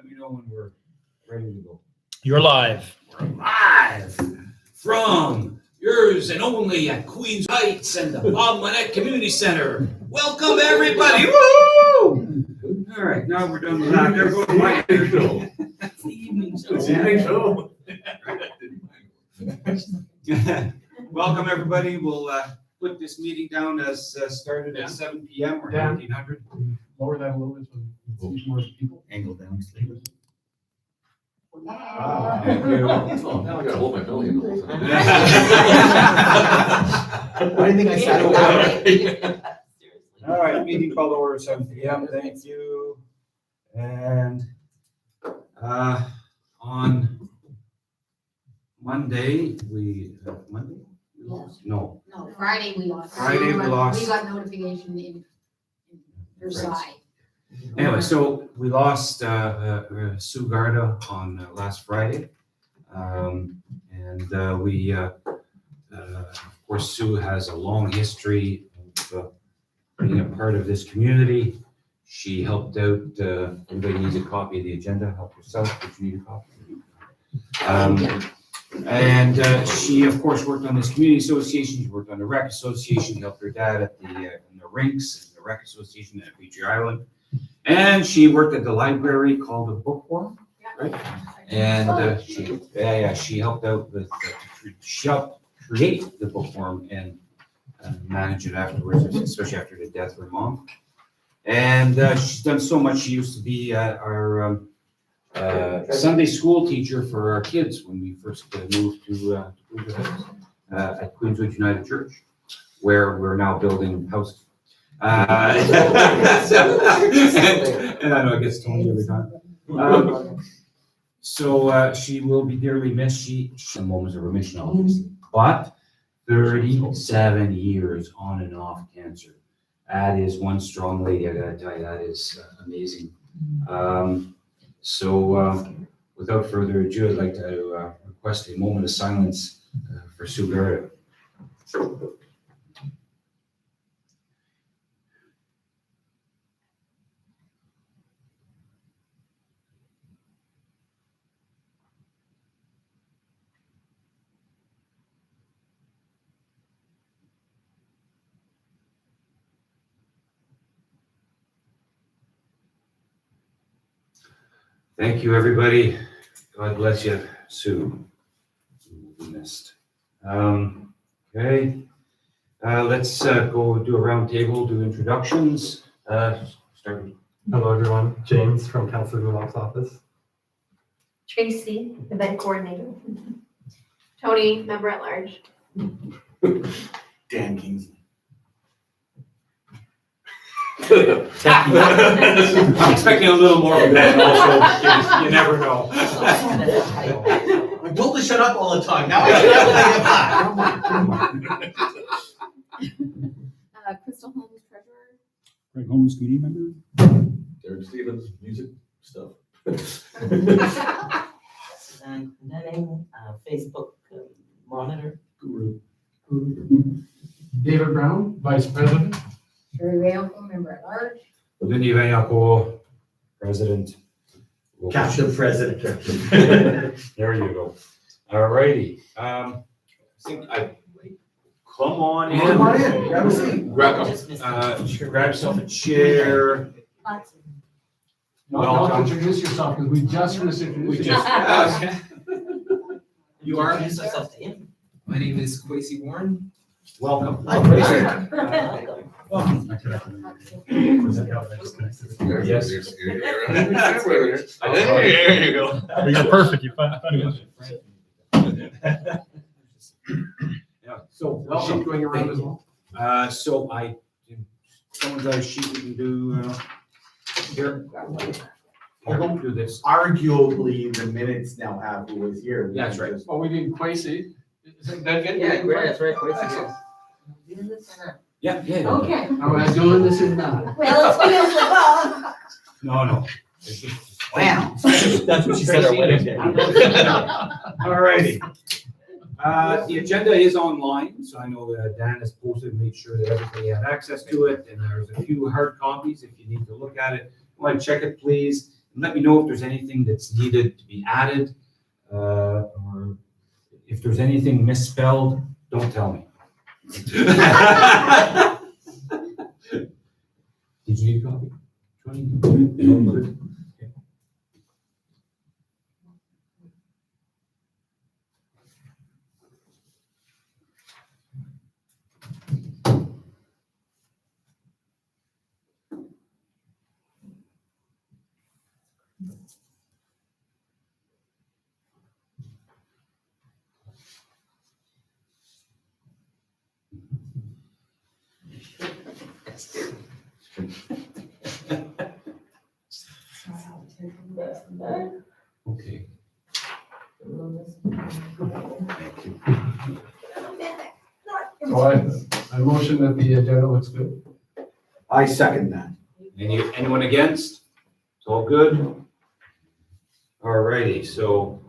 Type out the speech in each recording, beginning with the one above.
me know when we're ready to go. You're live. We're live from yours and only at Queens Heights and the Bob Manette Community Center. Welcome, everybody. Woo! All right, now we're done with that. There goes my show. That's the evening show. It's the evening show. Welcome, everybody. We'll put this meeting down as started at 7 p.m. or 1900. Lower that a little bit so we see more people. Angle down, sleep. Thank you. Oh, now I gotta hold my belly. I didn't think I sat over. All right, meeting called to order 7 p.m. Thank you. And on Monday, Monday? Yes. No. No, Friday we lost. Friday we lost. We got notification in Versailles. Anyway, so we lost Sue Guarda on last Friday. We, of course, Sue has a long history of being a part of this community. She helped out, everybody needs a copy of the agenda, help yourself if you need a copy. She, of course, worked on this community association. She worked on the rec association, helped her dad at in the rinks, and the rec association at Beachy Island. And she worked at the library called the Bookworm, right? And she helped out with, she helped create the Bookworm and manage it afterwards, especially after the death of her mom. And she's done so much. She used to be our Sunday school teacher for our kids when we first moved to at Queenswood United Church, where we're now building houses. And I know it gets Toni every time. So she will be dearly missed. She moments of remission, obviously, but 37 years on and off cancer. That is one strong lady, I gotta tell you, that is amazing. Without further ado, I'd like to request a moment of silence for Sue Guarda. Thank you, everybody. God bless you, Sue. You will be missed. Okay. Let's go do a round table, do introductions. Start with Hello, everyone. James from Councillor Gulak's office. Tracy, event coordinator. Toni, member at large. Dan Kingsley. I'm expecting a little more of that also. You never know. I'm told to shut up all the time. Now I Crystal Holmes, treasurer. Greg Holmes, committee member. Derek Stevens, music stuff. And Denning, Facebook monitor. Guru. David Brown, vice president. Sherry Rayoko, member at large. Denis Vayako, president. Captain President. There you go. All righty. I think come on in. Come on in, grab a seat. Grab yourself a chair. Don't introduce yourself because we just finished introducing you. You are? Introduce ourselves to him. My name is Quasi Warren. Welcome. Welcome. Yes. There you go. You're perfect. You found it. Yeah, so Is she welcome. going around as well? Someone's got a sheet we can do, here. I won't do this. Arguably, the minutes now have who was here. That's right. Oh, we need Quasi. Is that good? Yeah, great, that's right. Excellent. Yeah. Okay. Am I doing this or not? Well, it's No. Wow. That's what she said our wedding day. All righty. The agenda is online, so I know Dan has posted, made sure that everybody had access to it, and there's a few hard copies if you need to look at it. Want to check it, please. Let me know if there's anything that's needed to be added, or if there's anything misspelled, don't tell me. Did you need a copy? Tony? No, good. Okay. Okay. Thank you. So I motion that the agenda looks good. I second that. Anyone against? It's all good? All righty, so,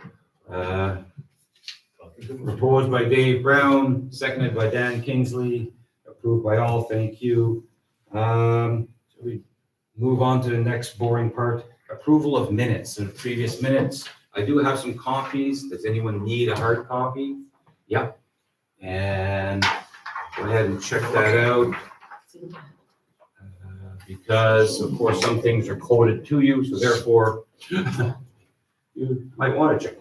proposed by Dave Brown, seconded by Dan Kingsley, approved by all, thank you. So we move on to the next boring part, approval of minutes. So the previous minutes, I do have some copies. Does anyone need a hard copy? Yep. And go ahead and check that out. Because of course, some things are coded to you, so therefore you might want to check.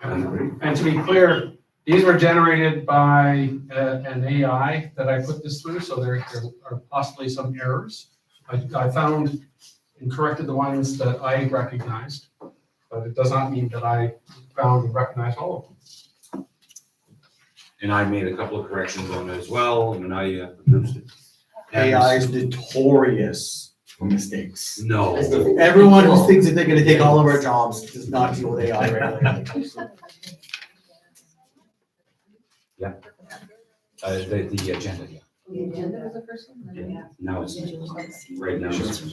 And to be clear, these were generated by an AI that I put this through, so there are possibly some errors. I found and corrected the ones that I recognized, but it does not mean that I found and recognized all of them. And I made a couple of corrections on it as well, and I produced it. And- AI is notorious for mistakes. No. Everyone who thinks that they're gonna take all of our jobs does not deal with AI regularly. The agenda, yeah. The agenda was the first one? Yeah. Now it's, right now it's.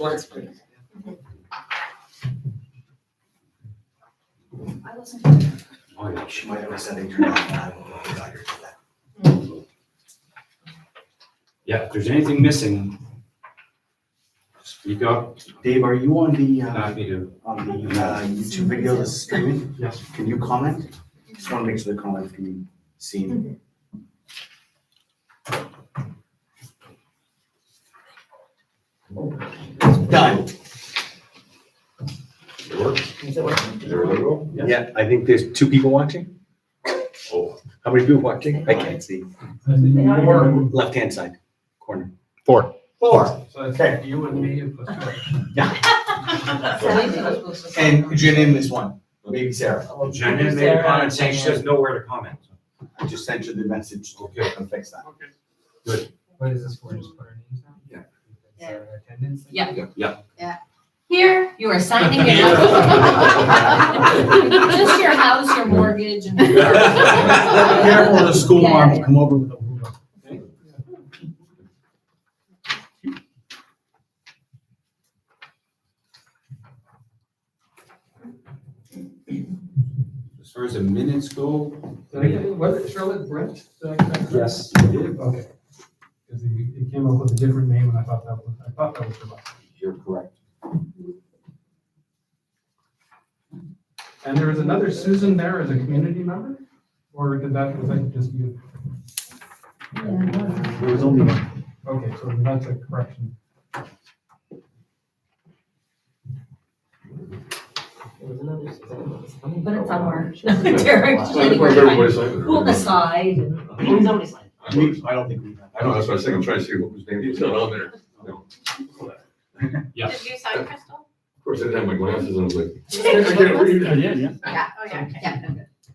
I listened to it. Oh, yeah. She might have a setting turned on, and I will go to her for that. Yeah, if there's anything missing, speak up. Dave, are you on the, Happy to. YouTube video that's streaming? Yes. Can you comment? Just wanna make sure the comments can be seen. Done. It works? Is there a logo? Yeah, I think there's 2 people watching. Oh, How many people watching? I can't see. Or- Left-hand side, corner. 4. 4. So it's Okay. you and me and plus two. And Janine is 1, maybe Sarah. Jen made a comment saying she doesn't know where to comment. I just sent you the message. Okay. I'll fix that. Okay. What is this for? Just put our names down? Yeah. Is our attendance? Yeah. Here, You are signing it. Just your house, your mortgage and. Careful, the school mom will come over with a ruler. As far as the minutes go. Did I get, was it Charlotte Brent? Did I get that correct? Yes, you did. Okay. Because it came up with a different name and I thought that was Charlotte. You're correct. And there was another Susan there as a community member? Or was that just you? There was only 1. Okay, so that's a correction. There was another Suzanne. But it's somewhere. I just remember everybody signed it. Pull the side and. Somebody signed. I don't think we have. I know, that's what I was thinking, I'm trying to see what was named, it's not on there. No. Yeah. did you sign Crystal? Of course, I didn't have my glasses on, I was like. I can't read it. Yeah. Yeah, oh, yeah, okay. Yeah.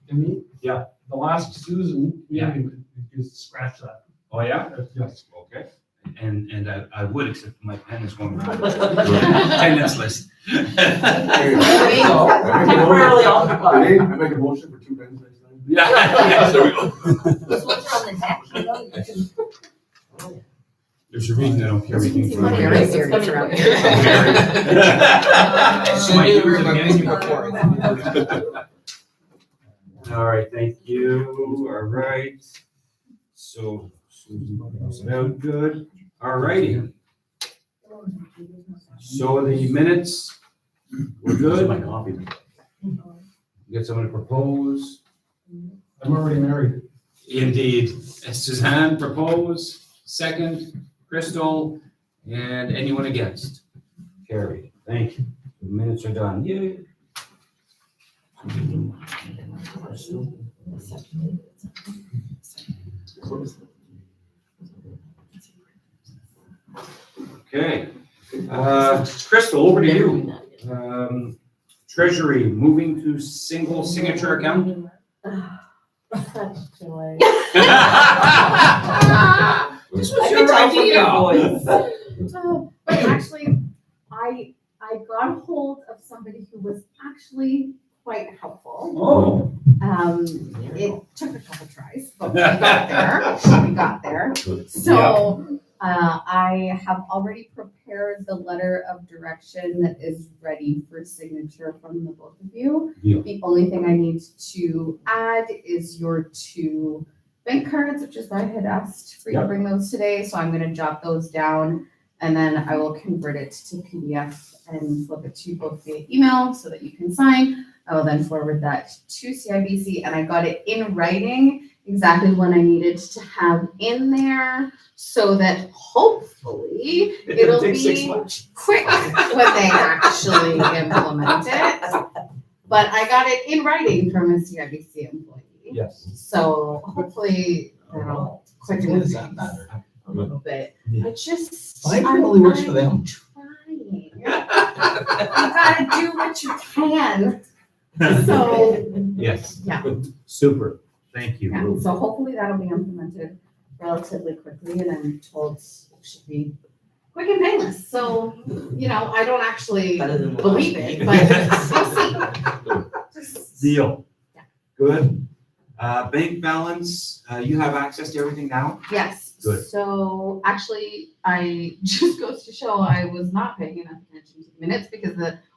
And me? Yeah. The last Susan, Yeah. you just scratch that. Oh, yeah? Yes. Okay. And I would, except my pen is going to attendance list. Temporarily occupied. I make a motion for 2 pens next time. Yeah. There we go. Those ones are on the back, you know, you can- There's a reason I don't carry anything from Very here. serious around here. Might use it my against menu me. before. All right, thank you. All right. So Susan knows it out good. All righty. So the minutes We're good? My coffee. You get someone to propose? I'm already married. Indeed. Suzanne propose, second, Krystle, and anyone against? Carried. Thank you. The minutes are done. Yay. Okay. Krystle, over to you. Treasury, moving to single signature account? Such joy. This I can tell from your voice. But actually, I got a hold of somebody who was actually quite helpful. Oh. It took a couple tries, but we got there. So, I have already prepared the letter of direction that is ready for signature from the both of you. Yeah. The only thing I need to add is your 2 bank cards, which is why I had asked for you to bring those today. So I'm gonna jot those down and then I will convert it to PDF and flip it to you both via email so that you can sign. I will then forward that to CIBC and I got it in writing exactly what I needed to have in there so that hopefully it'll be quick when they actually implement it. But I got it in writing from a CIBC employee. Yes. So hopefully that'll quicken things a little bit. I just. Mine probably works for them. I'm trying. You gotta do what you can. So, Yes. Yeah. Super. Thank you. yeah, so hopefully that'll be implemented relatively quickly and I'm told it should be quick and painless. So, I don't actually Better than the believe last it, meeting. but we'll see. Just- Deal. Yeah. Good. Bank balance, you have access to everything now? Yes, Good. so actually, I just goes to show I was not paying enough attention to the minutes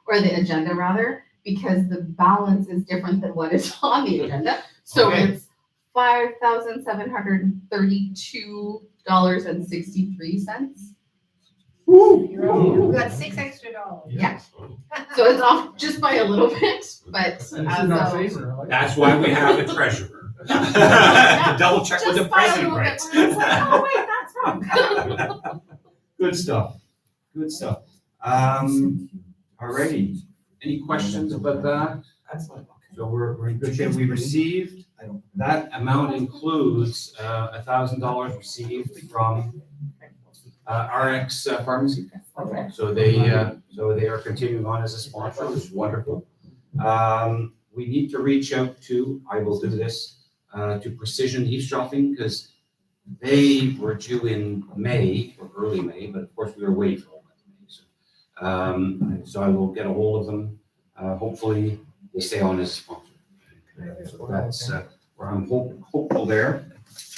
or the agenda rather, because the balance is different than what is on the agenda. So Okay. it's $5,732.63. You got $6 extra. Yeah. So it's off just by a little bit, but This is in our favor. I like it. That's why we have a treasurer. To double check with the just by a president, little right? bit. I was like, oh wait, that's wrong. Good stuff. Good stuff. Alrighty. Any questions about that? Excellent. So we're in good shape. We received, that amount includes $1,000 received from RX Pharmacy. Okay. So they are continuing on as a sponsor, which is wonderful. We need to reach out to, I will do this, to Precision Eavesdropping, because they were due in May, or early May, but of course we were waiting for all that May. So I will get a hold of them. Hopefully they stay on as a sponsor. So that's where I'm hopeful there.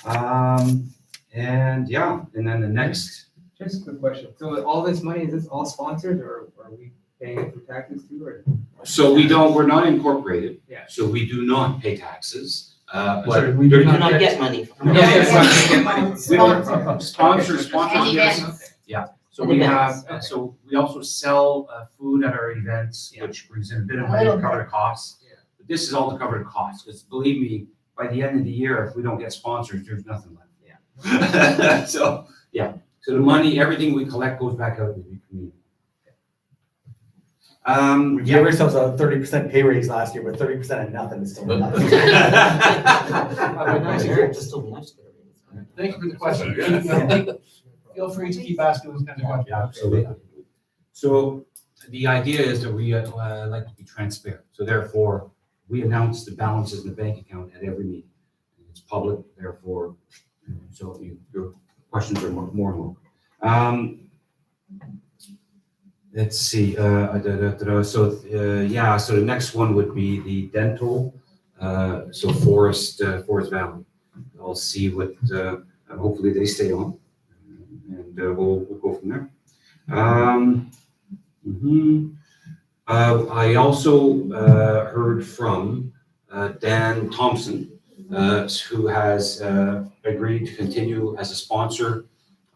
And then the next. Just a quick question. So all this money, is this all sponsored or are we paying it through taxes too or? So we're not incorporated. Yeah. So we do not pay taxes. Sorry, But we You do do not not get. get money from We it. don't get Yeah. money, we get money. we don't sponsors And give us. events. So And we events, have, so we also sell food at our events, Yeah. which brings in a bit of money to cover the costs. Yeah. But this is all to cover the costs, because believe me, by the end of the year, if we don't get sponsors, there's nothing left. Yeah. So the money, everything we collect goes back out to the community. We gave ourselves a 30% pay raise last year, but 30% of nothing is still nothing. But nice to hear, just still be nice to get it. Thank you for the question. Feel free to keep asking those kinds of questions. Yeah, absolutely. So the idea is that we like to be transparent. So therefore, we announce the balances in the bank account at every meeting. It's public, therefore, so your questions are more and more. Let's see. So the next one would be the dental. So Forest Valley. I'll see what. Hopefully they stay on, and we'll go from there. I also heard from Dan Thompson, who has agreed to continue as a sponsor.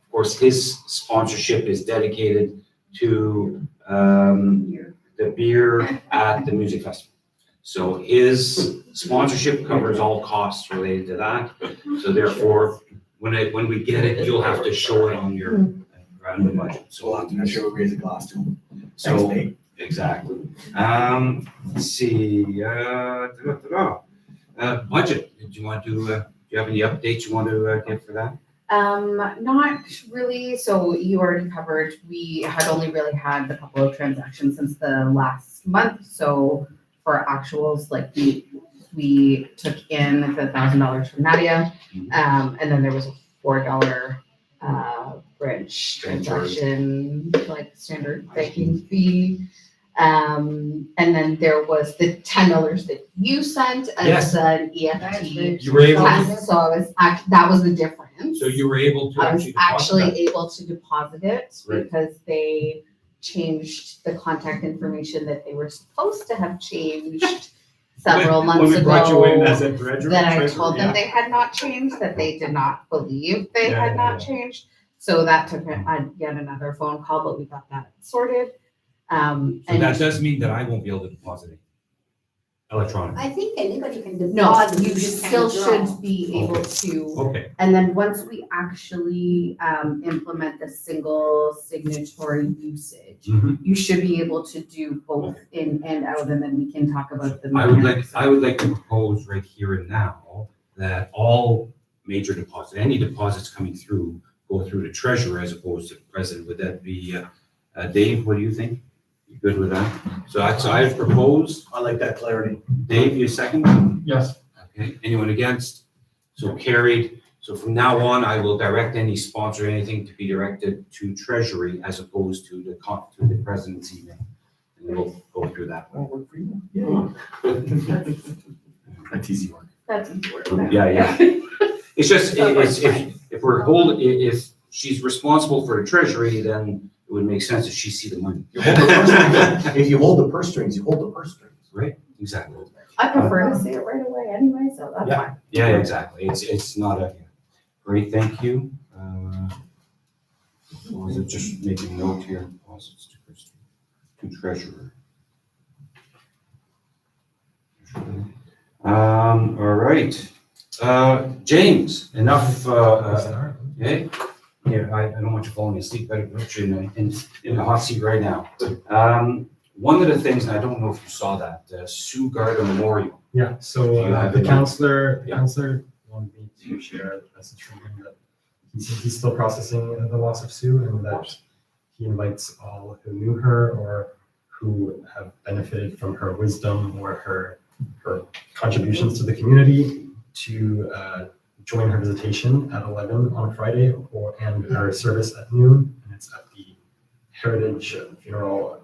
Of course, his sponsorship is dedicated to the the beer at the music festival. So his sponsorship covers all costs related to that. So therefore, when we get it, you'll have to show it on your random budget. So we'll have to make sure we raise a glass to him. Thanks, So, Nate. exactly. Let's see, budget, do you want to, do you have any updates you want to give for that? Not really. So you already covered, we had only really had a couple of transactions since the last month. So for actuals, like we took in the $1,000 from Nadia. And then there was a $4 bridge transaction, like standard banking fee. And then there was the $10 that you sent Yes. as an EFT. You were able to, Yes, so I was, that was the difference. so you were able to I was actually deposit actually able to deposit it Right. because they changed the contact information that they were supposed to have changed several months When we brought you in as ago. a treasurer. That I treasurer, told them yeah. they had not changed, that they did not believe they Yeah, had yeah, not yeah. changed. So that took yet another phone call, but we got that sorted. So And that does mean that I won't be able to deposit it electronically. I think anybody can no, deposit. you just still can't draw. should be able to. Okay, And then once we actually implement the single signatory usage, Mhm. you should be able to do both in and out, and then we can talk about the. I would like to propose right here and now that all major deposits, any deposits coming through, go through the treasurer as opposed to the president. Would that be, Dave, what do you think? You good with that? So I've proposed, I like that clarity. Dave, you second? Yes. Okay, anyone against? So carried. So from now on, I will direct any sponsor, anything to be directed to treasury as opposed to the president's email. And we'll go through that. That's easy work. That's important. Yeah. It's just, if we're if she's responsible for the treasury, then it would make sense if she see the money. You hold the purse strings. If you hold the purse strings, you hold the purse strings. Right, exactly. I prefer to say it right away anyway, so that's fine. Yeah, exactly. It's not a, great, thank you. Or was it just making note here, deposits to treasurer? All right. James, enough, okay? Yeah, I don't want you falling asleep, better put you in the hot seat right now. One of the things, and I don't know if you saw that, Sue Guarda Memorial. Yeah, so You have the any- counselor Yeah. wanted me to share a message from him that he's still processing the loss of Sue, and that he invites all who knew her or who have benefited from her wisdom or her contributions to the community to join her visitation at 11 on Friday and her service at noon, and it's at the Heritage Funeral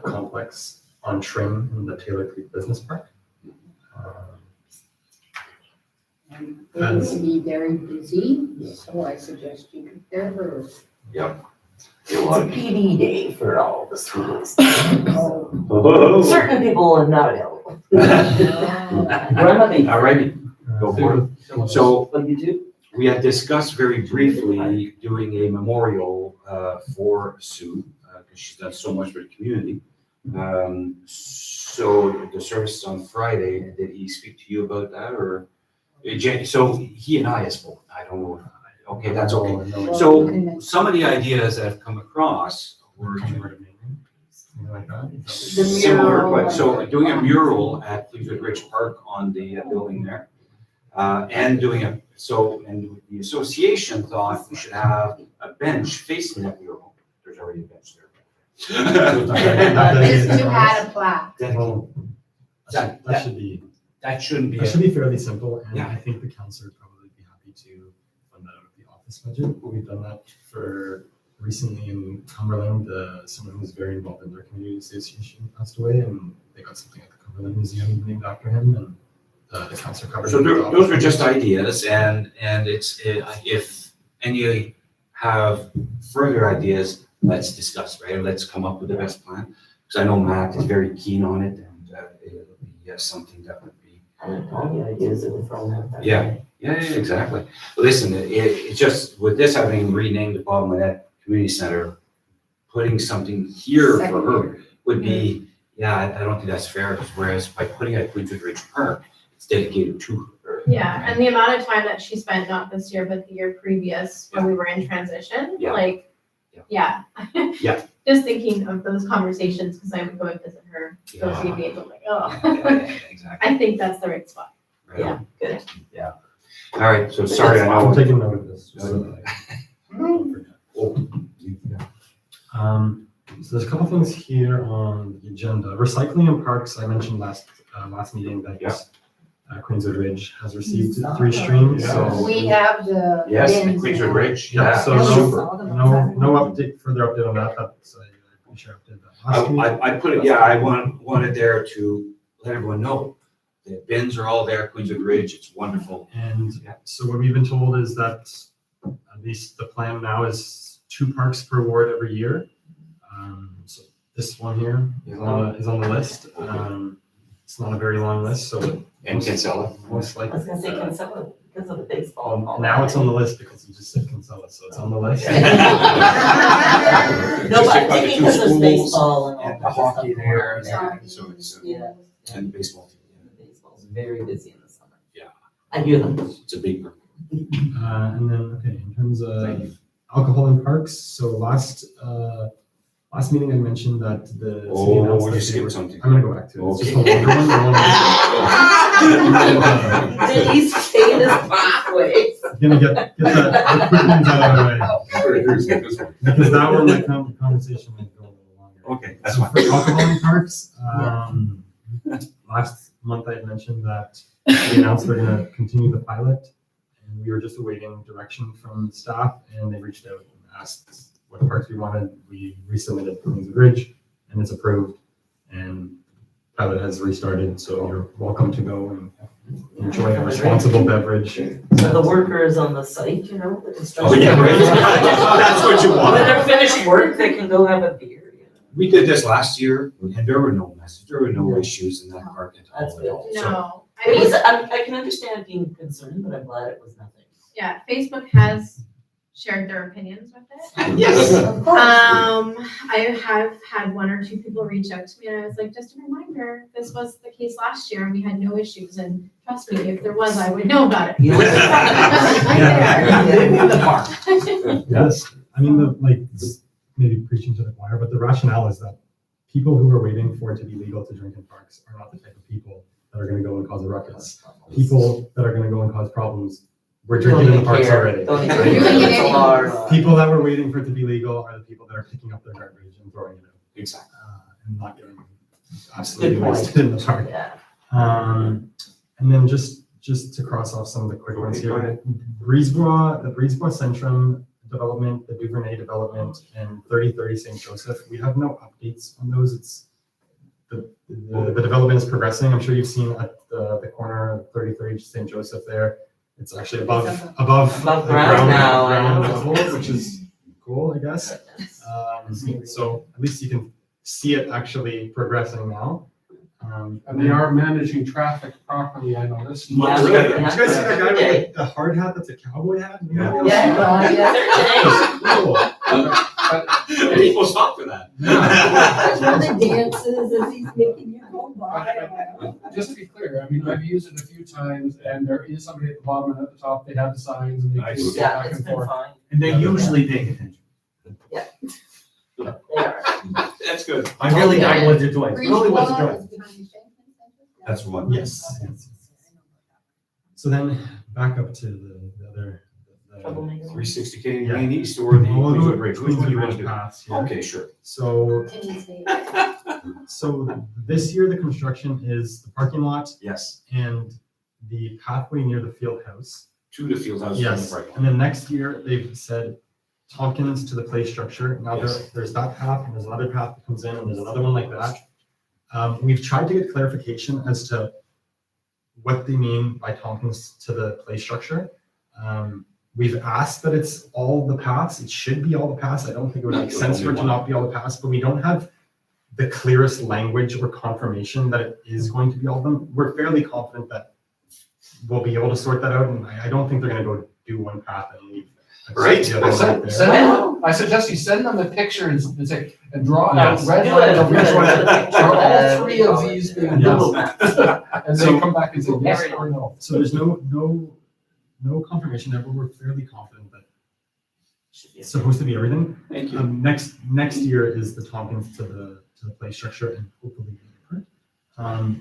Complex on Tring in the Taylor Creek Business Park. And it will be very busy, so I suggest you prepare early. Yep. It's a PD day for all the schools. Oh. Certain people are not available. All righty, go for it. So What do you do? we had discussed very briefly doing a memorial for Sue, because she's done so much for the community. So the service is on Friday. Did he speak to you about that, or? So he and I have spoken. I don't know. Okay, that's okay. No, So some of the ideas that have come across were to something like that. similar, mural. so doing a mural at Queenswood Ridge Park on the building there. And doing and the association thought we should have a bench facing that mural. There's already a bench there. Just to add a plaque. Well, that should be That shouldn't be, That should be fairly simple, and Yeah. I think the council would probably be happy to fund that out of the office budget. We've done that for recently in Cumberland, someone who was very involved in their community association passed away, and they got something at the Cumberland Museum named after him, and the council covered. so it with the those were office just budget. ideas, and if any have further ideas, let's discuss, right? Let's come up with the best plan, because I know Matt is very keen on it, and it'll be something that would be. All the ideas that were thrown out. that Yeah. day. Yeah, exactly. Listen, it's just, with this having renamed the Bob Manette Community Center, putting something here for her would be, Yeah, I don't think that's fair, because whereas by putting it at Queenswood Ridge Park, it's dedicated to her. Yeah, and the amount of time that she spent, not this year, but the year previous, when we were in transition, Yeah. like, yeah. Yeah. Just thinking of those conversations, because I would go and visit her those Yeah. evenings, I'm like, Yeah, oh. exactly. I think that's the right spot. Right Yeah, on. good. All right, so sorry, I I'm know. taking note of this. So there's a couple things here on the agenda. Recycling and parks, I mentioned last meeting that Queenswood Ridge has received 3 streams, so. We have the. Yes, bins Queenswood now. Ridge, Yeah, yeah, so super. no update, further update on that, that's, I'm pretty sure I did that last week. I put it, yeah, I wanted there to let everyone know the bins are all there, Queenswood Ridge, it's wonderful. And Yeah. so what we've been told is that at least the plan now is 2 parks per ward every year. So this one here is on the list. It's not a very long list, so And Kinsella. most I likely. was gonna say Kinsella because of the baseball. and all Now that. it's on the list because you just said Kinsella, so it's on the list. No, but Got the maybe two because there's schools baseball and all And the that hockey stuff. there, Yeah. so it's, Yeah. and the baseball team. The baseball's very busy in the summer. Yeah. I hear them. It's a big group. And then, okay, in terms Thank of you. alcohol in parks, so last meeting I mentioned that the city Oh, announced you that they skipped were- something. I'm gonna go back to it. It's just a Okay. longer one. Denise stayed his pathways. Gonna get the quick ones out of the way. Very good, this one. Because that one, the conversation might go a little longer. Okay, that's So fine. for alcohol in parks, last month I had mentioned that they announced they're gonna continue the pilot. And we were just awaiting direction from staff, and they reached out and asked what parks we wanted. We resubmitted Queenswood Ridge, and it's approved. And pilot has restarted, so you're welcome to go and enjoy a responsible beverage. So the workers on the site, you know, the Oh, construction. yeah, right. workers. That's what you When want. they're finished work, they can go have a beer, you know. We did this last year, and there were no messes, there were no issues in that park at That's all. At all. So, No, I It mean, was, I can understand being concerned, but I'm glad it was nothing. yeah, Facebook has shared their opinions with it. Yes. Of course. I have had 1 or 2 people reach out to me, and I was like, just a reminder, this was the case last year, and we had no issues, and trust me, if there was, I would know about it. You live in I'm the park. Yes, I mean, maybe preaching to the choir, but the rationale is that people who are waiting for it to be legal to drink in parks are not the type of people that are gonna go and cause a ruckus. People that are gonna go and cause problems, we're drinking in the parks already. Don't even You're care. doing it It's a anyway. large- People that were waiting for it to be legal are the people that are picking up their garbage and throwing it out, Exactly. and not getting absolutely Good point. wasted in the park. Yeah. And then just to cross off some of the quick ones Okay, go here. ahead. The Brisebois Crescent development, the Duvernay development, and 3030 St. Joseph, we have no updates on those. It's the development is progressing. I'm sure you've seen at the corner of 3030 St. Joseph there. It's actually above Above the ground now, I ground know. level, which is cool, I guess. So at least you can see it actually progressing now. And they are managing traffic properly, I noticed. Yeah. Did you Yeah. guys see that guy Okay. with the hard hat that's a cowboy hat? Yeah. Yeah. Cool. People stop for that. Dances as he's making you go by. Just to be clear, I mean, I've used it a few times, and there is somebody at the bottom and at the top, they have the signs, and they can Nice. go Yeah, back it's and been forth. fine. And they're usually paying attention. They are. That's good. I'm really dying once or twice, but only once or twice. That's one. Yes. So then back up to the other. Troublemaker. 360K Yeah. Main East or the We'll go Queenswood with Ridge? Which one do you want to do? Pass, yeah. Okay, sure. So this year, the construction is the parking lot Yes. and the pathway near the field house. To the field house. Yes, Right. and then next year, they've said Tompkins to the play structure. Now Yes. there's that path, and there's another path that comes in, and there's another one like that. We've tried to get clarification as to what they mean by Tompkins to the play structure. We've asked that it's all the paths. It should be all the paths. I don't think it would make sense for it to not be all the paths, but we don't have the clearest language or confirmation that it is going to be all of them. We're fairly confident that we'll be able to sort that out, and I don't think they're gonna go do one path and leave Right? The other one right there. Send them, I suggest you send them a picture and say, and draw out Yes. red lines of which one are all three of these being Yes. done. And So- they come back and say yes or no. So there's no confirmation there, but we're fairly confident that it's supposed to be everything. Thank you. Next year is the Tompkins to the play structure and hopefully the airport.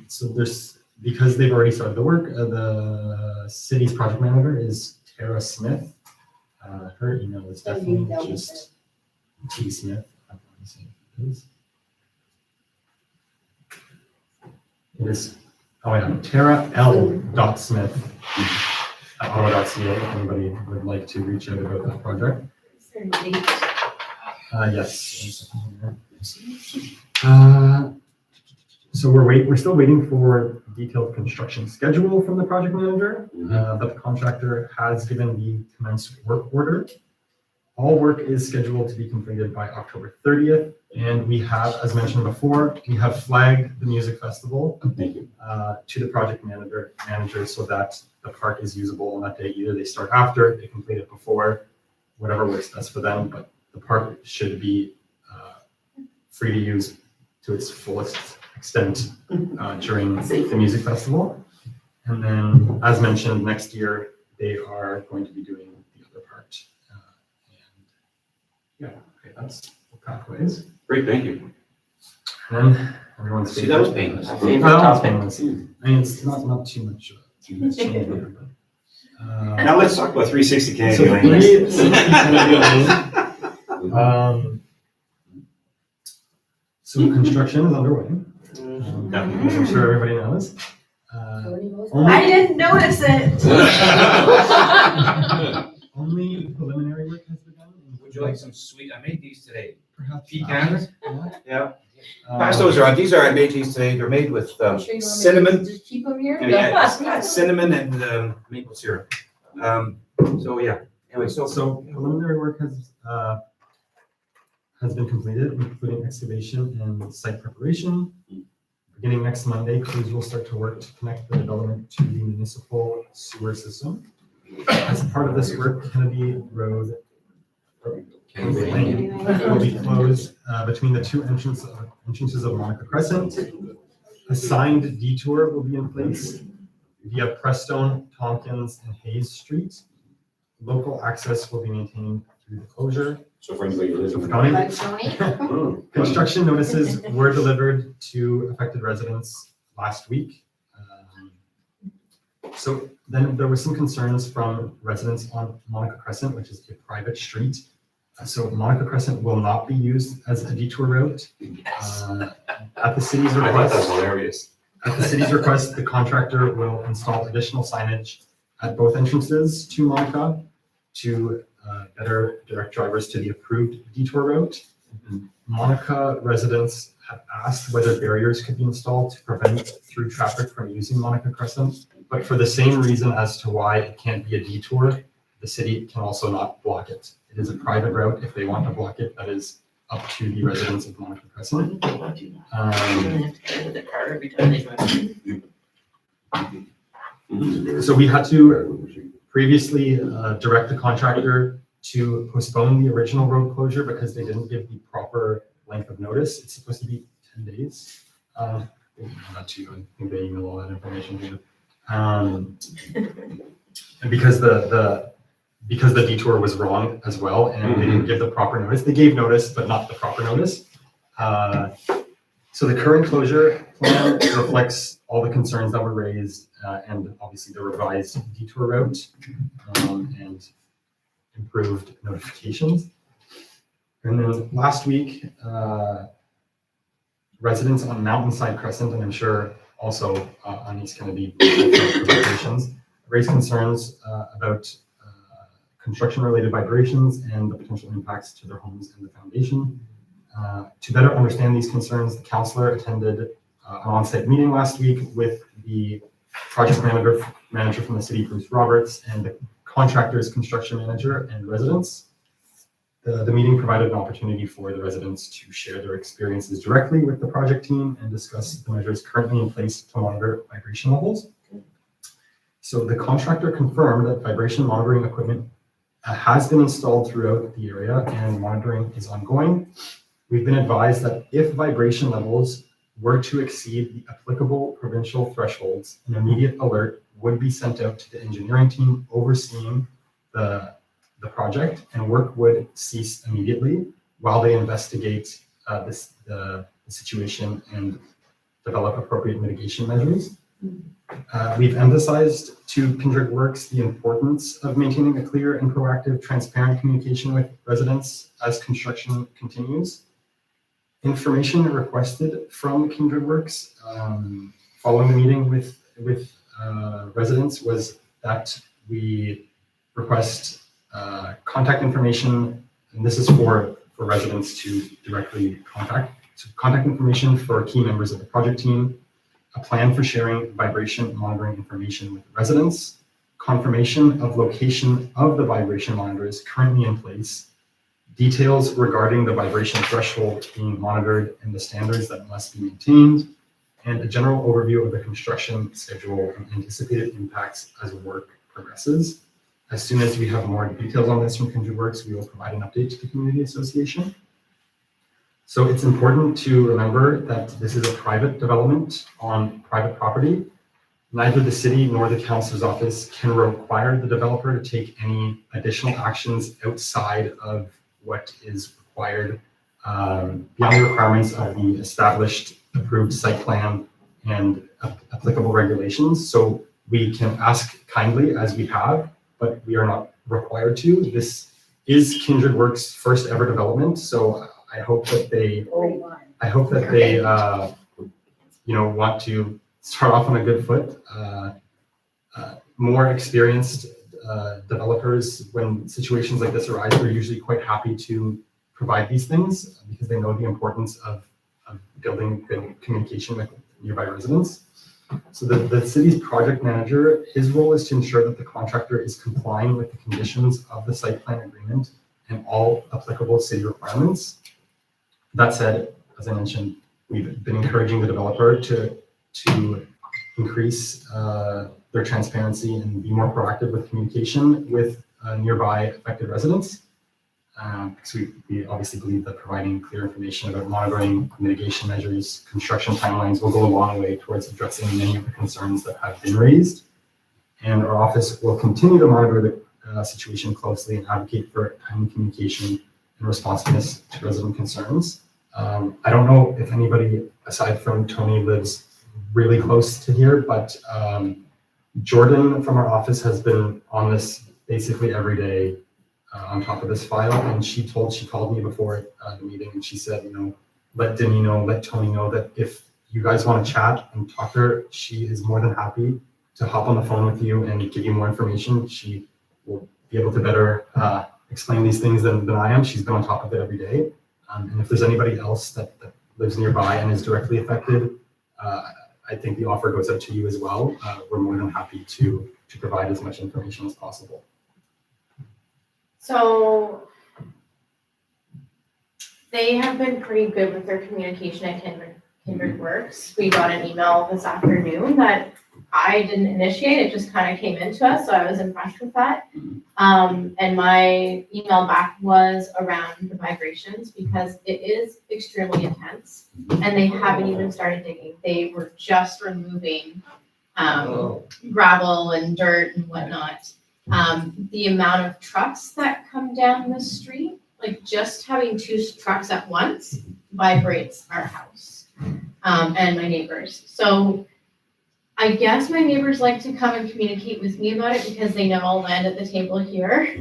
So there's, because they've already started the work, the city's project manager is Tara Smith. Her email is So you definitely dealt with just T Smith. I don't want to say it is. It is, oh yeah, Tara L. Smith at ottawa.ca if anybody would like to reach out about that project. Is there a date? Yes. So we're still waiting for detailed construction schedule from the project manager, but the contractor has given the commenced work order. All work is scheduled to be completed by October 30th, and we have, as mentioned before, we have flagged the music festival to the project manager so that the park is usable on that day. Either they start after, they complete it before, whatever works best for them, but the park should be free to use to its fullest extent during the music festival. And then, as mentioned, next year, they are going to be doing the other part. And yeah, okay, that's the pathways. Great, thank you. And then everyone's See, that was painless. Well, it's painless. I mean, it's not too much. Change there, but, Now let's talk about 360K. So anyway. 360K. So construction is underway. As I'm sure everybody knows. Toni knows. Only- I didn't notice it. Only preliminary work has begun. Would you like some sweet, I made these today. Perhaps. Pecans? Yeah. Pass those around. These are, I made these today. They're made with You sure you want me to cinnamon, just keep them here? cinnamon and maple syrup. So yeah, anyway, So preliminary work has been completed, including excavation and site preparation. Beginning next Monday, crews will start to work to connect the development to the municipal sewer system. As part of this work, Kennedy Road Lane will be closed between the two entrances of Monica Crescent. A signed detour will be in place via Prestone, Tompkins, and Hayes Street. Local access will be maintained through the closure. So for anybody who lives in. Toni? But Toni, Construction notices were delivered to affected residents last week. So then there were some concerns from residents on Monica Crescent, which is a private street. So Monica Crescent will not be used as a detour route. At the city's I thought that was request, hilarious. the contractor will install additional signage at both entrances to Monica to better direct drivers to the approved detour route. Monica residents have asked whether barriers could be installed to prevent through traffic from using Monica Crescent, but for the same reason as to why it can't be a detour, the city can also not block it. It is a private route. If they want to block it, that is up to the residents of Monica Crescent. So we had to previously direct the contractor to postpone the original road closure because they didn't give the proper length of notice. It's supposed to be 10 days. Not to you, I think they email all that information to you. And because the detour was wrong as well, and they didn't give the proper notice. They gave notice, but not the proper notice. So the current closure plan reflects all the concerns that were raised, and obviously the revised detour route, and improved notifications. And then last week, residents on Mountainside Crescent, and I'm sure also on East Kennedy locations, raised concerns about construction-related vibrations and the potential impacts to their homes and the foundation. To better understand these concerns, the councillor attended an on-site meeting last week with the project manager from the city, Bruce Roberts, and the contractor's construction manager and residents. The meeting provided an opportunity for the residents to share their experiences directly with the project team and discuss the measures currently in place to monitor vibration levels. So the contractor confirmed that vibration monitoring equipment has been installed throughout the area and monitoring is ongoing. We've been advised that if vibration levels were to exceed the applicable provincial thresholds, an immediate alert would be sent out to the engineering team overseeing the project, and work would cease immediately while they investigate the situation and develop appropriate mitigation measures. We've emphasized to Kindred Works the importance of maintaining a clear and proactive, transparent communication with residents as construction continues. Information requested from Kindred Works following the meeting with residents was that we request contact information, and this is for residents to directly contact. So contact information for key members of the project team, a plan for sharing vibration monitoring information with residents, confirmation of location of the vibration monitors currently in place, details regarding the vibration threshold being monitored and the standards that must be maintained, and a general overview of the construction schedule and anticipated impacts as work progresses. As soon as we have more details on this from Kindred Works, we will provide an update to the community association. So it's important to remember that this is a private development on private property. Neither the city nor the council's office can require the developer to take any additional actions outside of what is required beyond the requirements of the established approved site plan and applicable regulations. So we can ask kindly, as we have, but we are not required to. This is Kindred Works' first ever development, so I hope that they want to start off on a good foot. More experienced developers, when situations like this arise, they're usually quite happy to provide these things because they know the importance of building good communication with nearby residents. So the city's project manager, his role is to ensure that the contractor is complying with the conditions of the site plan agreement and all applicable city requirements. That said, as I mentioned, we've been encouraging the developer to increase their transparency and be more proactive with communication with nearby affected residents. Because we obviously believe that providing clear information about monitoring, mitigation measures, construction timelines will go a long way towards addressing many of the concerns that have been raised. And our office will continue to monitor the situation closely and advocate for timely communication and responsiveness to resident concerns. I don't know if anybody aside from Toni lives really close to here, but Jordan from our office has been on this basically every day on top of this file, and she called me before the meeting, and she said, let Denis know, let Toni know that if you guys want to chat and talk to her, she is more than happy to hop on the phone with you and give you more information. She will be able to better explain these things than I am. She's been on top of it every day. And if there's anybody else that lives nearby and is directly affected, I think the offer goes out to you as well. We're more than happy to provide as much information as possible. So they have been pretty good with their communication at Kindred Works. We got an email this afternoon that I didn't initiate, it just kind of came into us, so I was impressed with that. And my email back was around the vibrations because it is extremely intense and they haven't even started digging. They were just removing gravel and dirt and whatnot. The amount of trucks that come down the street, like just having 2 trucks at once vibrates our house and my neighbors. So I guess my neighbors like to come and communicate with me about it because they know I'll land at the table here.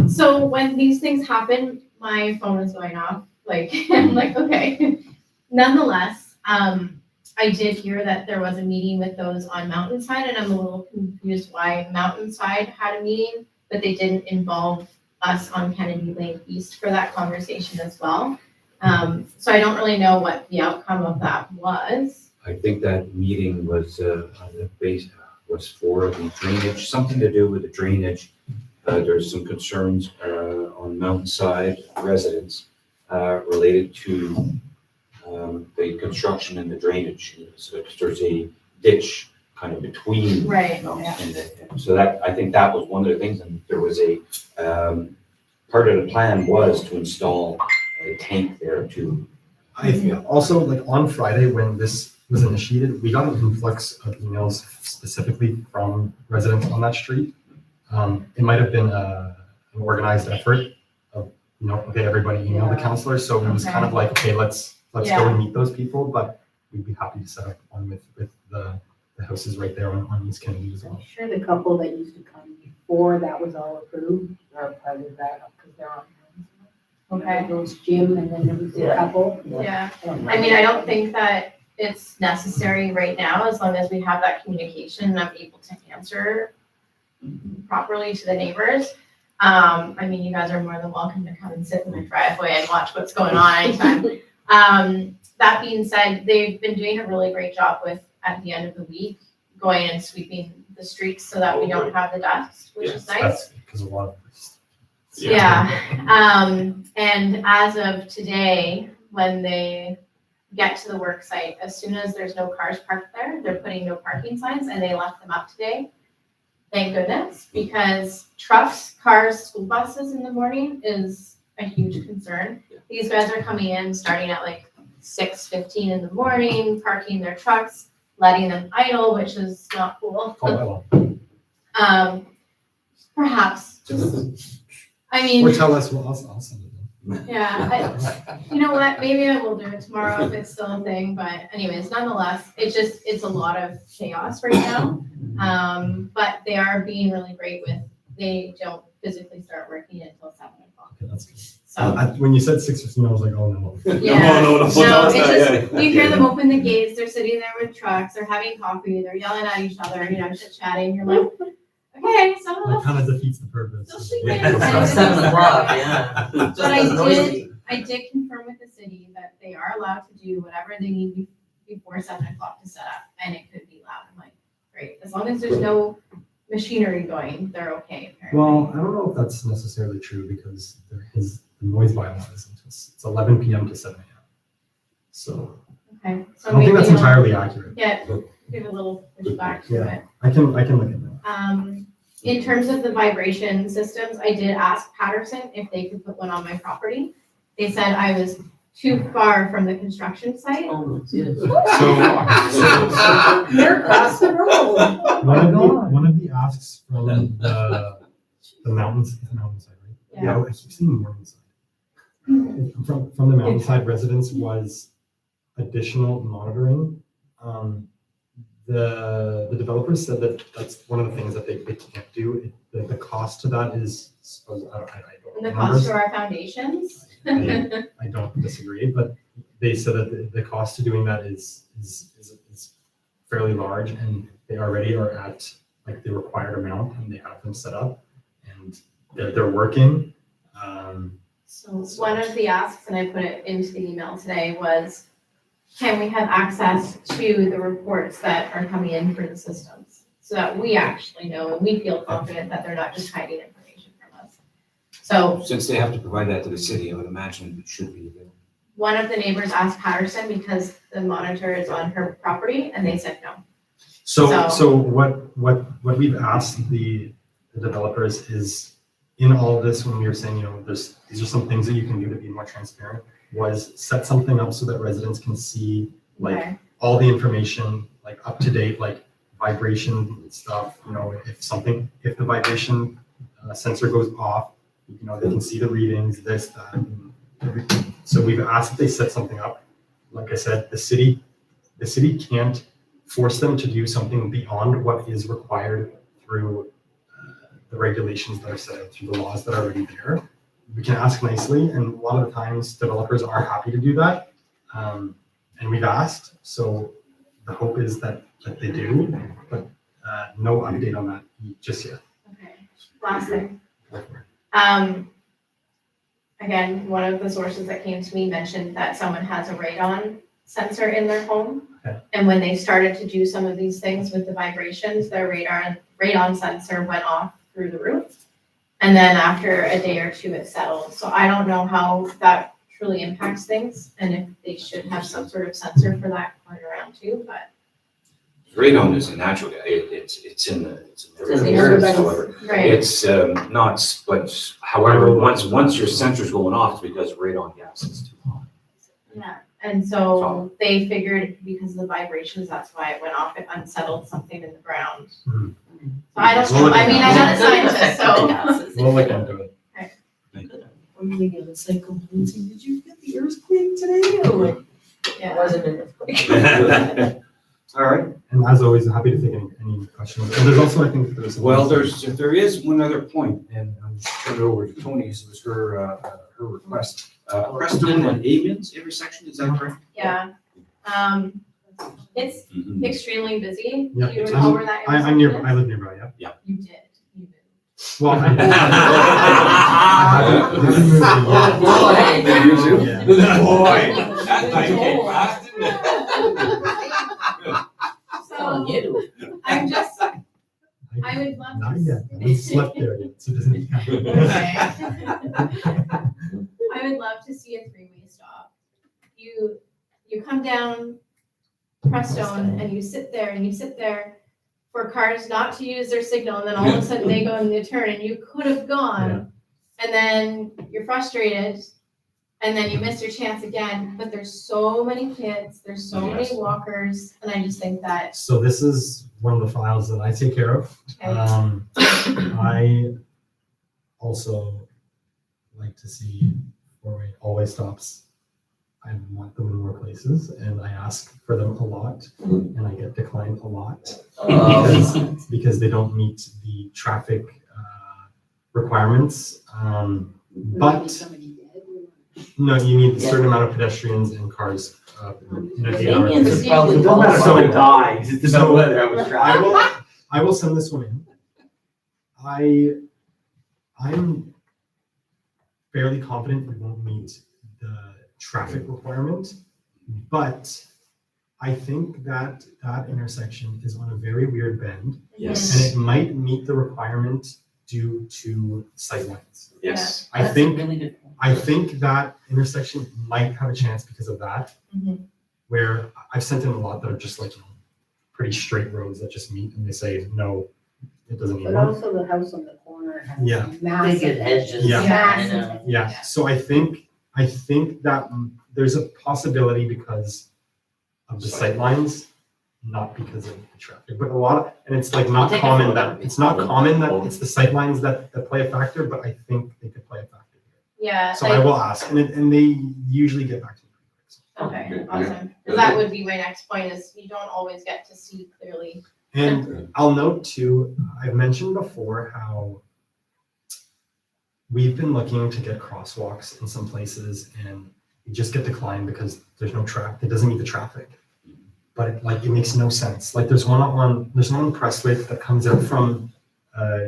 So when these things happen, my phone is going off. I'm like, okay. Nonetheless, I did hear that there was a meeting with those on Mountainside, and I'm a little confused why Mountainside had a meeting, but they didn't involve us on Kennedy Lane East for that conversation as well. So I don't really know what the outcome of that was. I think that meeting was on the base was for the drainage, something to do with the drainage. There's some concerns on Mountainside residents related to the construction and the drainage. So there's a ditch kind of between. Right, And so that, I think that was one of the things, and there was a, part of the plan was to install a tank there too. I think also, like, on Friday, when this was initiated, we got an influx of emails specifically from residents on that street. It might have been an organized effort of, okay, everybody email the counselor, so it was kind of like, okay, let's go and meet those people, but we'd be happy to set up one with the houses right there on East Kennedy as I'm well. sure the couple that used to come before that was all approved are part of that, because they're on. Okay. There was Jim and then there was the couple. yeah. I mean, I don't think that it's necessary right now, as long as we have that communication and I'm able to answer properly to the neighbors. I mean, you guys are more than welcome to come and sit in my driveway and watch what's going on anytime. That being said, they've been doing a really great job with, at the end of the week, going and sweeping the streets so that we don't have the dust, which is nice. That's because a lot of And as of today, when they get to the work site, as soon as there's no cars parked there, they're putting no parking signs, and they left them up today. Thank goodness, because trucks, cars, school buses in the morning is a huge concern. These guys are coming in starting at like 6:15 in the morning, parking their trucks, letting them idle, which is not cool. Perhaps just, I mean. Or tell us, I'll send it in. Yeah, you know what, maybe I will do it tomorrow if it's still a thing, but anyways, nonetheless, it's a lot of chaos right now. But they are being really great with, they don't physically start working until 7 o'clock. Okay, that's good. So, When you said 6:15, I was like, oh no. yeah, No, it's just, you hear them open the gates, they're sitting there with trucks, they're having coffee, they're yelling at each other, chit-chatting, you're like, okay, some of That us kind of defeats the purpose. still sleeping. Yeah. And it is 7 o'clock, Saturday. yeah. But I did confirm with the city that they are allowed to do whatever they need before 7 o'clock to set up, and it could be loud. I'm like, great, as long as there's no machinery going, they're okay, apparently. Well, I don't know if that's necessarily true, because there is the noise bylaw isn't, it's 11 p.m. to 7 a.m. So Okay, so I don't think that's maybe entirely accurate. yeah, give a little pushback to Yeah. it. I can look at that. In terms of the vibration systems, I did ask Patterson if they could put one on my property. They said I was too far from the construction site. Oh, yes. They're across the road. One of the asks from the mountainside, right? Yeah. I keep saying Morningside. From the mountainside residents was additional monitoring. The developers said that that's one of the things that they can't do. The cost to that is, I don't And the know cost to numbers. our foundations. I don't disagree, but they said that the cost to doing that is fairly large, and they already are at like the required amount, and they have them set up, and they're working. So one of the asks, and I put it into the email today, was can we have access to the reports that are coming in for the systems? So that we actually know and we feel confident that they're not just hiding information from us. So Since they have to provide that to the city, I would imagine it should be available. one of the neighbors asked Patterson because the monitor is on her property, and they said no. So what we've asked the developers is, in all of this, when we were saying, these are some things that you can do to be more transparent, was set something up so that residents can see Okay. all the information, like up to date, like vibration stuff, if the vibration sensor goes off, they can see the readings, this, that, and everything. So we've asked if they set something up. Like I said, the city can't force them to do something beyond what is required through the regulations that are set out, through the laws that are already there. We can ask nicely, and a lot of the times developers are happy to do that. And we've asked, so the hope is that they do, but no update on that just yet. Okay, last thing. Again, one of the sources that came to me mentioned that someone has a radon sensor in their home. Okay. And when they started to do some of these things with the vibrations, their radon sensor went off through the roof. And then after a day or two, it settled. So I don't know how that truly impacts things, and if they should have some sort of sensor for that going around too, but. Radon is a natural, it's in the It's everything in else, everybody's- however. Right, It's not, but however, once your sensor's going off, it's because radon gas is too hot. yeah, and so they figured because of the vibrations, that's why it went off, it unsettled something in the ground. Mhm. So I don't know, I mean, I'm not a scientist, so. We'll look into it. I'm thinking, it's like, Lindsay, did you get the earthquake today? I'm like, it Yeah. wasn't an earthquake. All right, And as always, happy to take any questions. And there's also, I think, there's. well, there is one other point, and I'm just turning it over to Toni, this was her request. Prestone and Amiens intersection, is that correct? Yeah, it's Mhm. extremely busy. Yeah, Do you recall where that I'm intersection nearby, is? I live nearby, yeah. You did, you moved. Well, I haven't moved yet. They use it. Yeah. Boy, that night came fast, didn't it? Oh, So, you. I'm just, I would love to. Not yet, I haven't slept there yet, so it doesn't count. Okay. I would love to see a three-way stop. You come down Prestone and you sit there for cars not to use their signal, and then all of a sudden they go in the turn and you could have gone. And then you're frustrated, and then you miss your chance again, but there's so many kids, there's so many Yes. walkers, and I just think that, So this is one of the files that I take care of. okay, I also like to see four-way always stops. I want them in more places, and I ask for them a lot, and I get declined a lot because they don't meet the traffic requirements. But no, you need a certain amount of pedestrians and cars in an 8 hour Amiens period. is probably It doesn't matter if someone qualified. dies, it doesn't matter whether I was driving. I will send this one in. I'm fairly confident we won't meet the traffic requirement, but I think that that intersection is on a very weird bend, Yes. and it might meet the requirement due to sightlines. Yes. I That's a think really good point. I think that intersection might have a chance because of that, Mhm. where I've sent in a lot that are just like, pretty straight roads that just meet and they say, no, it doesn't need But one. also the house on the corner has Yeah. Big massive. hedges. Yeah. I know. Yeah, so I think that there's a possibility because of the sightlines, not because of the traffic, but and it's like not Take a common photo. that, it's not common that it's the sightlines that play a factor, but I think they could play a factor here. yeah, So I will ask, and they usually get back to me pretty quick. okay, Yeah. awesome. 'Cause that would be my next point, is you don't always get to see clearly. And I'll note too, I've mentioned before how we've been looking to get crosswalks in some places and we just get declined because there's no traffic, it doesn't meet the traffic. But it makes no sense. Like there's one on Prestwick that comes out from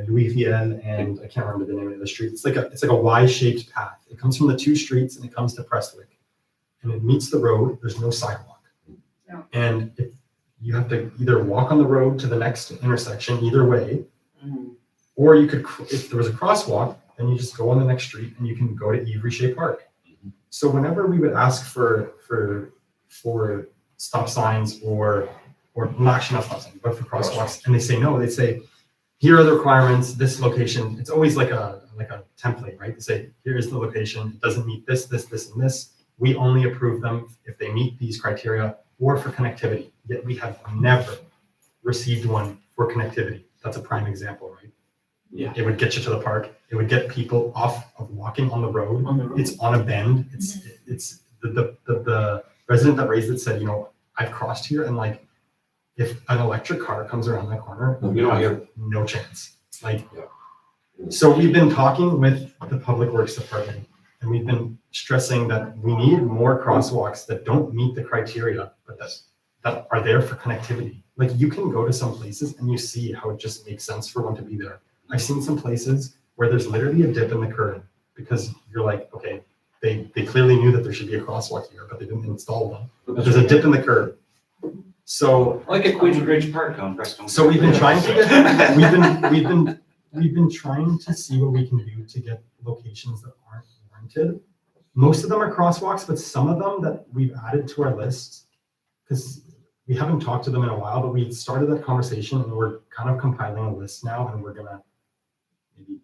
Louis Viel and I can't remember the name of the street. It's like a Y-shaped path. It comes from the two streets and it comes to Prestwick. And it meets the road, there's no sidewalk. No. And you have to either walk on the road to the next intersection, either way, Mm. or you could, if there was a crosswalk, then you just go on the next street and you can go to Ivry Park. So whenever we would ask for stop signs or well, actually not stop signs, but for crosswalks, and they say no, they say, here are the requirements, this location, it's always like a template, right? They say, here is the location, it doesn't meet this, and this. We only approve them if they meet these criteria or for connectivity. Yet we have never received one for connectivity. That's a prime example, right? Yeah. It would get you to the park. It would get people off of walking on the road. On the road. It's on a bend. It's the resident that raised it said, I've crossed here and like, if an electric car comes around that corner, You don't have no chance. Like, so we've been talking with the Public Works Department and we've been stressing that we need more crosswalks that don't meet the criteria, but that are there for connectivity. Like you can go to some places and you see how it just makes sense for one to be there. I've seen some places where there's literally a dip in the curb because you're like, okay, they clearly knew that there should be a crosswalk here, but they didn't install one. But there's a dip in the curb. So Like at Queenswood Ridge Park on Prestone. so we've been trying to get, we've been trying to see what we can do to get locations that aren't warranted. Most of them are crosswalks, but some of them that we've added to our list, because we haven't talked to them in a while, but we started that conversation and we're kind of compiling a list now, and we're gonna maybe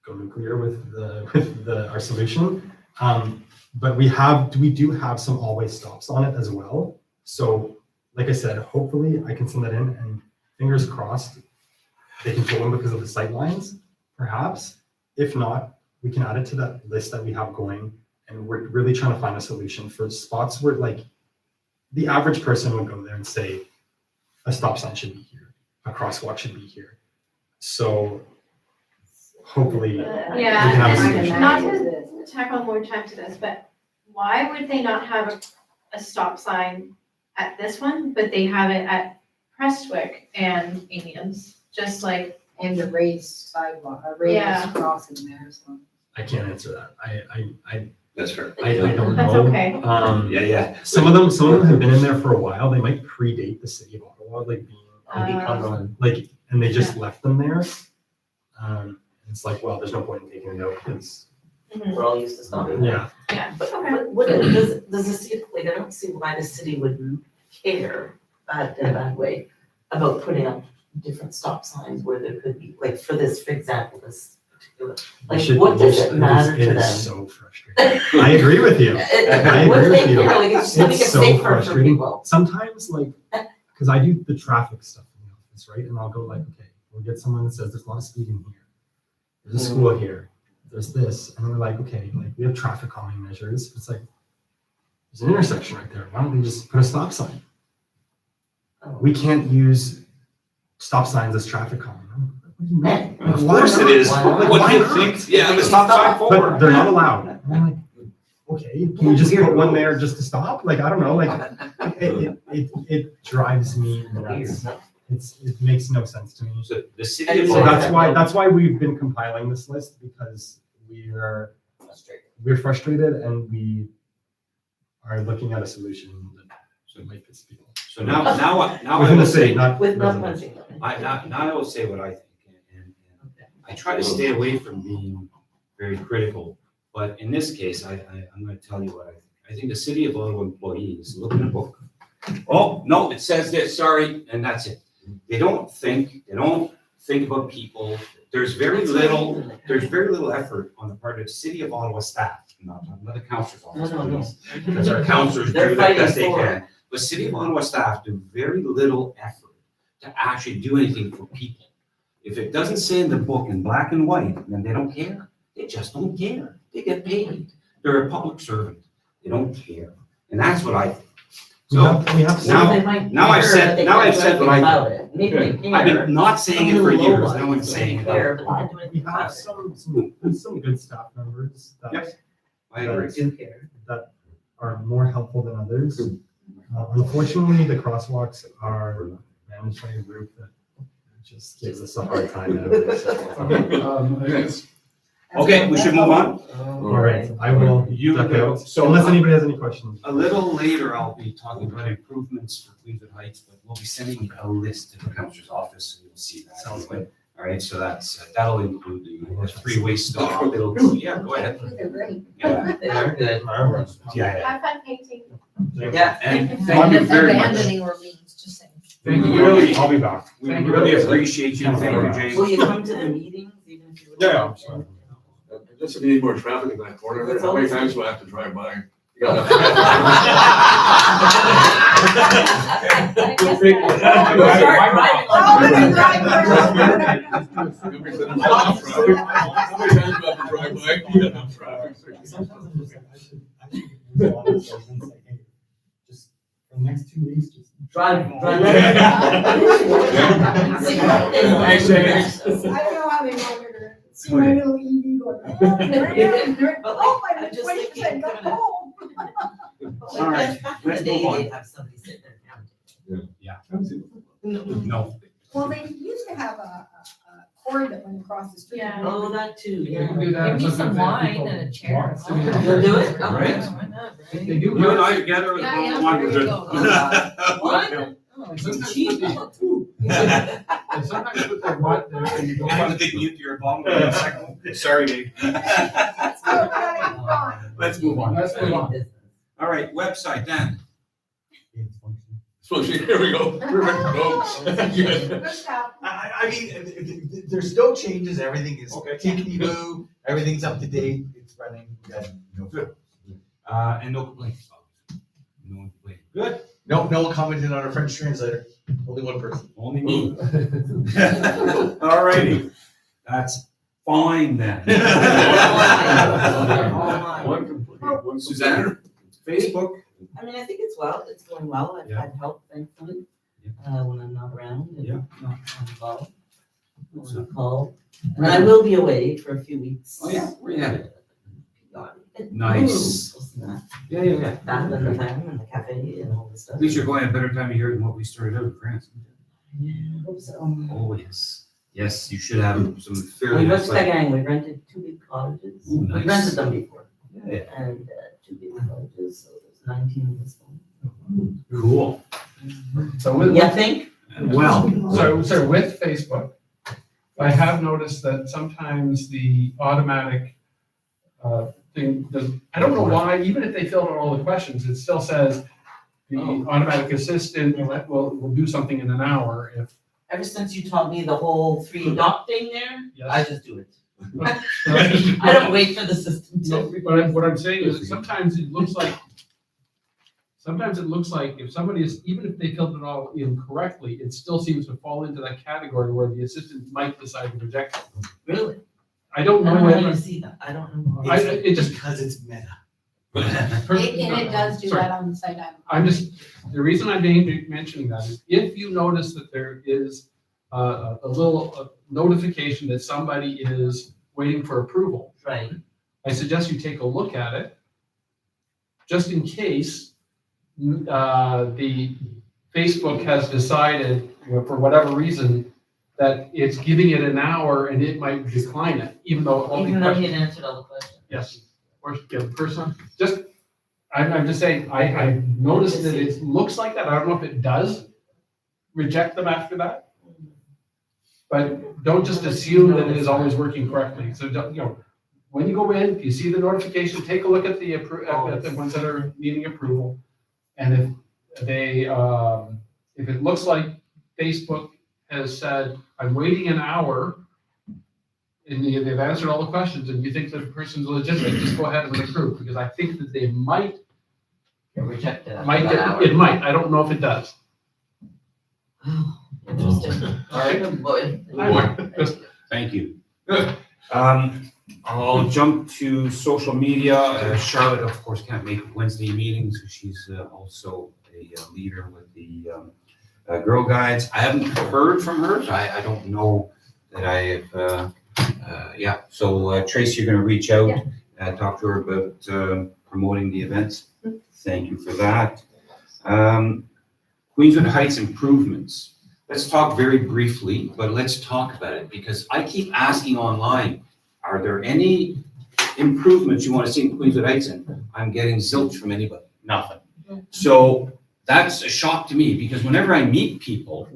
go nuclear with our solution. But we do have some always stops on it as well. So like I said, hopefully I can send that in, and fingers crossed they can pull them because of the sight lines, perhaps. If not, we can add it to that list that we have going, and we're really trying to find a solution for spots where like the average person would go there and say a stop sign should be here, a crosswalk should be here. So hopefully we can have a Yeah, solution. not to tack on more time to this, but why would they not have a stop sign at this one, but they have it at Prestwick and Amiens, just like, And the raised sidewalk, a Yeah. raised crossing there, so. I can't answer that. That's fair. I don't That's know. okay. Yeah. Some of them have been in there for a while. They might predate the city of Ottawa, like being like, and they just left them there. It's like, well, there's no point in taking a note because, We're all used to stopping. yeah. But what does the city, like, I don't see why the city would care in a bad way about putting up different stop signs where there could be, like, for example, this particular, like, what does it matter to It them? is so frustrating. I agree with you. I What agree do they with you. care? Like, it's just to make it It's so safer for frustrating. people. Sometimes, like, because I do the traffic stuff in the office, right? And I'll go like, okay, we'll get someone that says there's a lot of speeding here. There's a school here. There's this. And we're like, okay, like we have traffic calming measures. It's like, there's an intersection right there. Why don't we just put a stop sign? We can't use stop signs as traffic calming. What do you mean? Of course it is. Why What do you not? think? Yeah, the stop sign But forward. they're not allowed. And I'm like, okay, can you just put one there just to stop? Like, I don't know, like, it drives me nuts. It makes no sense to me. So the city of So Ottawa, that's why we've been compiling this list, because we're frustrated and we are looking at a solution that might fit people. so now I Within will the city, say, not With not residents. punching. now I will say what I think. And I try to stay away from being very critical, but in this case, I'm gonna tell you what I think. I think the city of Ottawa employees look in a book. Oh, no, it says this, sorry, and that's it. They don't think about people. There's very little effort on the part of the city of Ottawa staff, not the council's office, No. because our councilors They're do the fighting best they for can. But city of Ottawa staff do very little effort to actually do anything for people. If it doesn't say in the book in black and white, then they don't care. They just don't care. They get paid. They're a public servant. They don't care. And that's what I think. So We have now I've said what I think. Maybe they care. I've been not saying it for years. Now I'm saying it. Care, but not doing we anything have about it. some good staff members Yep. I agree. Do care. that are more helpful than others. Unfortunately, the crosswalks are managed by a group that just gives us a hard time. Okay, we should move on. All right, I will duck out. So- Unless anybody has any questions. A little later, I'll be talking about improvements for Queenswood Heights, but we'll be sending a list to the councilor's office, so you'll see that. Sounds good. All right, so that'll include the three-way stop. It'll, yeah, go ahead. They're great. Yeah. They are good. Yeah. have fun painting. Yeah. And thank you very much. Abandoning Orleans, just saying. Thank you, really, I'll be back. we really appreciate you. Thank you, James. Will you come to the meetings even if you? Yeah, I'm sorry. Just if you need more traffic in that corner, there, how many times do I have to drive by? You gotta- How many times do I have to drive by? You got enough traffic. Just for the next 2 weeks, just. Drive. Thanks, James. I don't know how they monitor it. See my little EV going. Oh, there I am. Oh, I'm just 20% got home. All right, let's move on. They have somebody sit there counting. No. Well, they used to have a cord that went across the street. Yeah. Oh, that too, You yeah. can do that. Give me some Sometimes wine people and a chair. want to be- You'll do it? All right. Why not, right? They do. You and I together. Yeah, one there good. you go. One? And sometimes with their butt there, and you go I on. have to mute your phone for a second. Sorry, Dave. Let's go, we gotta have fun. Let's move on. Let's move on. All right, website, Dan. So here we go. Perfect. Go. Good. I mean, there's no changes, everything is tickety-boo, everything's up to date, it's running, Good. And no complaints. No complaints. Good. No commenting on our French translator, only one person. Only me. All righty. That's fine then. One complaint, one Suzanne? Facebook. I mean, I think it's going well. I've had help, thankfully, when I'm not around and Yeah. not involved. On a call. And I will be away for a few weeks. Oh, yeah, where you headed? Gone. Nice. Yeah. Bath and the fam and the cafe and all this stuff. At least you're going at a better time of year than what we started out in France. Yeah, I hope so. Oh, yes. Yes, you should have some fairly We nice. went to the gang, we rented 2 big cottages. Ooh, We nice. rented them before. Yeah. And 2 big cottages, so there's 19 of us. Cool. So with, You think? Well, so with Facebook, I have noticed that sometimes the automatic thing, I don't know why, even if they filled out all the questions, it still says the automatic assistant will do something in an hour if. Ever since you taught me the whole 3 dot thing there, Yes. I just do it. I don't wait for the system No, to. what I'm saying is that sometimes it looks like if somebody is, even if they filled it all in correctly, it still seems to fall into that category where the assistant might decide to reject it. Really? I don't I know don't know how whether, to see that. I don't know. it just. Because it's meta. And it does do Sorry. that on the site. The reason I'm mentioning that is if you notice that there is a little notification that somebody is waiting for approval, Right. I suggest you take a look at it, just in case the Facebook has decided, for whatever reason, that it's giving it an hour and it might decline it, even though all the Even though he questions. had answered all the questions. Yes, or give a person, I'm just saying, I noticed that it looks like that, I don't know if it does reject them after that. But don't just assume that it is always working correctly, so don't, when you go in, if you see the notification, take a look at the at the ones that are needing approval. And if they, if it looks like Facebook has said, I'm waiting an hour, and they've answered all the questions, and you think that the person's legitimate, just go ahead and approve, because I think that they might Rejected. it might, I don't know if it does. Interesting. All right. Oh, boy. Thank you. I'll jump to social media. Charlotte, of course, can't make Wednesday meetings, so she's also a leader with the Girl Guides. I haven't heard from her, so I don't know that I have, so Tracy, you're gonna reach out, talk to her about promoting the events. Thank you for that. Queenswood Heights improvements. Let's talk very briefly, but let's talk about it, because I keep asking online, are there any improvements you want to see in Queenswood Heights? And I'm getting zilch from anybody, nothing. So that's a shock to me, because whenever I meet people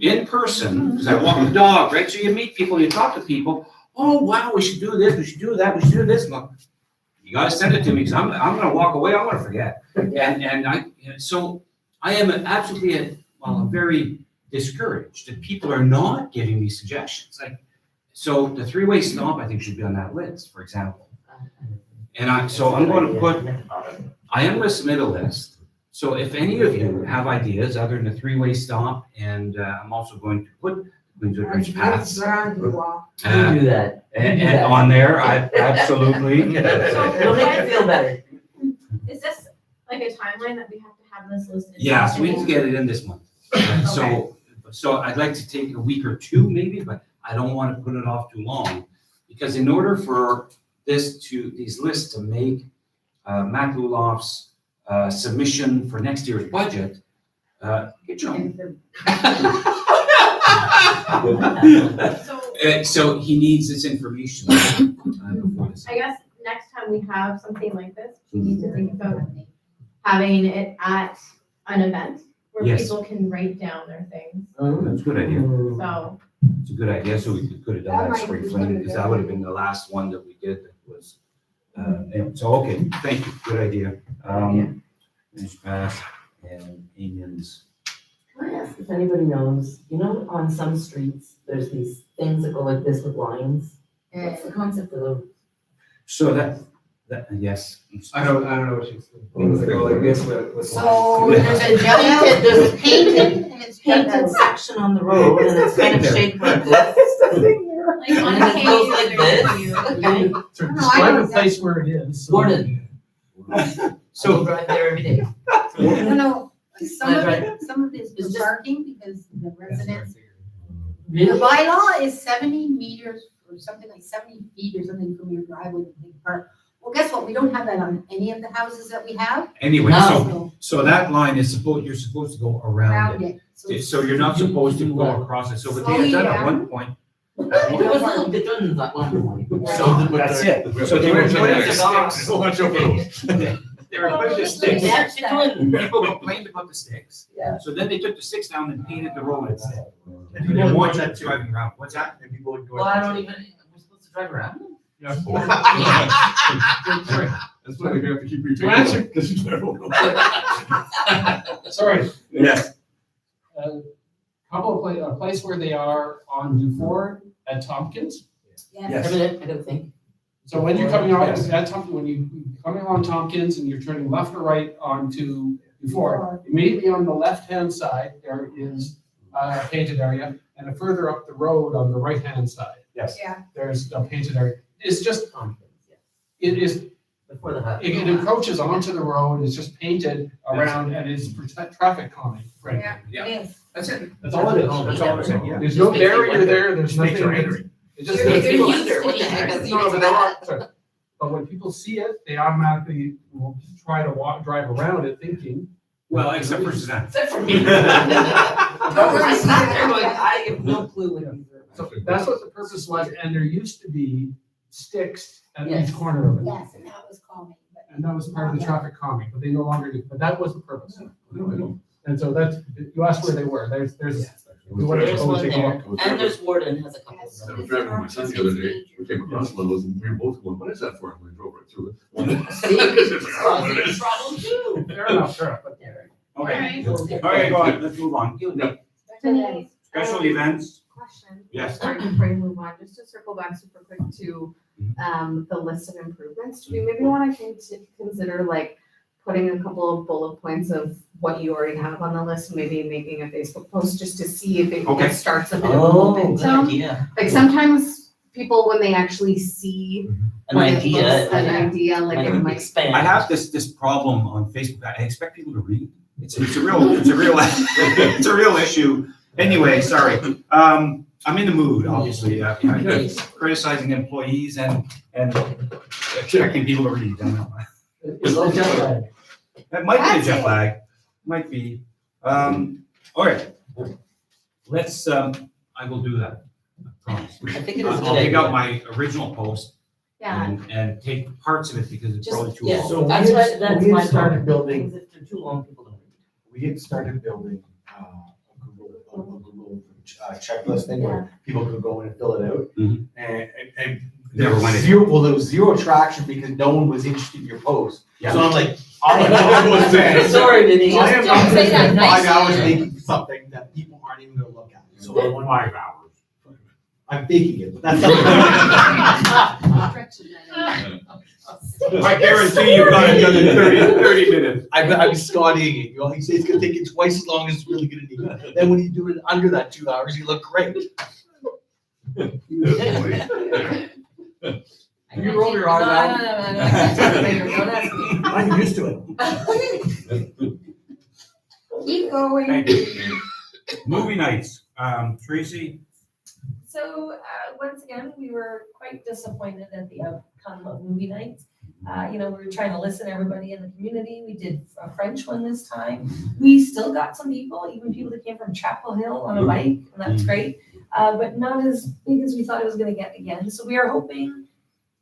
in person, because I walk the dog, right? So you meet people, you talk to people, oh, wow, we should do this, we should do that, we should do this. Well, you gotta send it to me, because I'm gonna walk away, I'm gonna forget. So I am absolutely, I'm very discouraged that people are not giving me suggestions. So the 3-way stop, I think, should be on that list, for example. And I'm going to submit a list. So if any of you have ideas other than a 3-way stop, and I'm also going to put Queenswood Ridge Paths. You do that. And on there, I absolutely. It'll make you feel better. Is this like a timeline that we have to have this listed? Yeah, so we need to get it in this month. So I'd like to take a week or 2 maybe, but I don't want to put it off too long, because in order for these lists to make Matt Luloff's submission for next year's budget, get your own. So he needs this information before this. I guess next time we have something like this, we need to think about having it at an event where Yes. people can write down their things. That's a good idea. So, It's a good idea, so we could have done that spring fling, because that would have been the last one that we did that was, anyway, so, okay, thank you, good idea. Ridge Path. and Amiens. Can I ask if anybody knows, on some streets, there's these things that go like this with lines? What's the concept of those? So yes. I don't know what she's saying. Things that go like this with So lines. there's a painted, there's a painted, and it's Painted section on the road and it's kind of shaped like this. like on And it goes like this. occasion. Okay. To describe the place where it is. so- Gordon. So drive there every day. No, some of Right. it, some of it is It's for just- parking because the residents, the Really? bylaw is 70 meters or something like 70 feet or something from your driveway to the park. Well, guess what? We don't have that on any of the houses that we have. Anyway, No. so that line is you're supposed to go around it. it. So you're not supposed to go across it. So what they had done at one point. It was a little bit done that one. So that's it. So they were putting the sticks. So watch out for those. They were putting the sticks. Yeah. People complained about the sticks. Yeah. So then they took the sticks down and painted the road instead. And they didn't want you driving around. What's that? And people would go. Well, I don't even, we're supposed to drive around? Yeah. That's why we have to keep To answer- repeating, because you never know. Sorry, Yes. a place where they are on Dufour at Tompkins. Yes. A minute, I gotta think. So when you're coming out Yes. at Tompkins, when you're coming along Tompkins and you're turning left or right onto Dufour, immediately on the left-hand side, there is a painted area, and further up the road on the right-hand side, Yes. Yeah. there's a painted area. It's just, Tompkins, yeah. it Before the hut. encroaches onto the road, it's just painted around, and it's for traffic calming, frankly. Yeah. It is. That's it. That's all it is. That's all I'm saying, yeah. There's no barrier there, there's Just makes nothing. you angry. It just. You're people- used to what the heck is No, even but that? sorry. But when people see it, they automatically will try to drive around it thinking. Well, except for Suzanne. Except for me. I sat there going, I have no clue what these are. So that's what the purpose was, and there used to be sticks at Yes. each corner of it. Yes, and that was calming, but. And that was part of the traffic calming, but they no longer do, but that was the purpose. No, I know. And so that's, you asked where they were, there's, we want There's to one take a there, look. and there's Warden has a couple. Yes. I was driving with my son the other day, we came across one of those, and we were both going, what is that for? And we drove right through it. See, it's a problem too. Fair enough, but. Okay. Okay, go on. Let's move on. Denise, Special events. question. Yes. Sorry, before you move on, just to circle back super quick to the list of improvements, do we maybe want to consider like putting a couple of bullet points of what you already have on the list, maybe making a Facebook post just to see if Okay. it starts a bit of Oh, good momentum? idea. Like sometimes people, when they actually see An what it idea. looks- an idea, like it might. Expand. I have this problem on Facebook. I expect people to read. It's a real issue. Anyway, sorry. I'm in the mood, obviously, criticizing employees and expecting people to read. I don't know. It's all jet lag. That might be a jet lag, might be. All right. Let's, I will do that. I promise. I think it is a good I'll dig out idea. my original post Yeah, and take parts of it because it's Just- probably too yeah. long. So That's we why, had- that's we my had started problem. building, Things if they're too long, people don't read. we had started building a Google checklist thing where people could go in and fill it out. Mhm. And Never went in. zero, well, there was zero traction because no one was interested in your post. Yeah. So I'm like, I was saying. Sorry, Denise. I am Don't not say that spending 5 nicely. hours making something that people aren't even gonna look at. So I want 5 hours. I'm faking it, but that's. I guarantee you got it done in 30 minutes. I'm Scottying it, you know, he says it's gonna take you twice as long as it's really gonna need. Then when you do it under that 2 hours, you look great. You roll your eyes out. I'm used to it. Keep going. Thank you. Movie nights, Tracy, So, once again, we were quite disappointed at the outcome of movie nights. We were trying to listen to everybody in the community. We did a French one this time. We still got some people, even people that came from Chapel Hill on a bike, and that's great. But not as big as we thought it was gonna get again. So we are hoping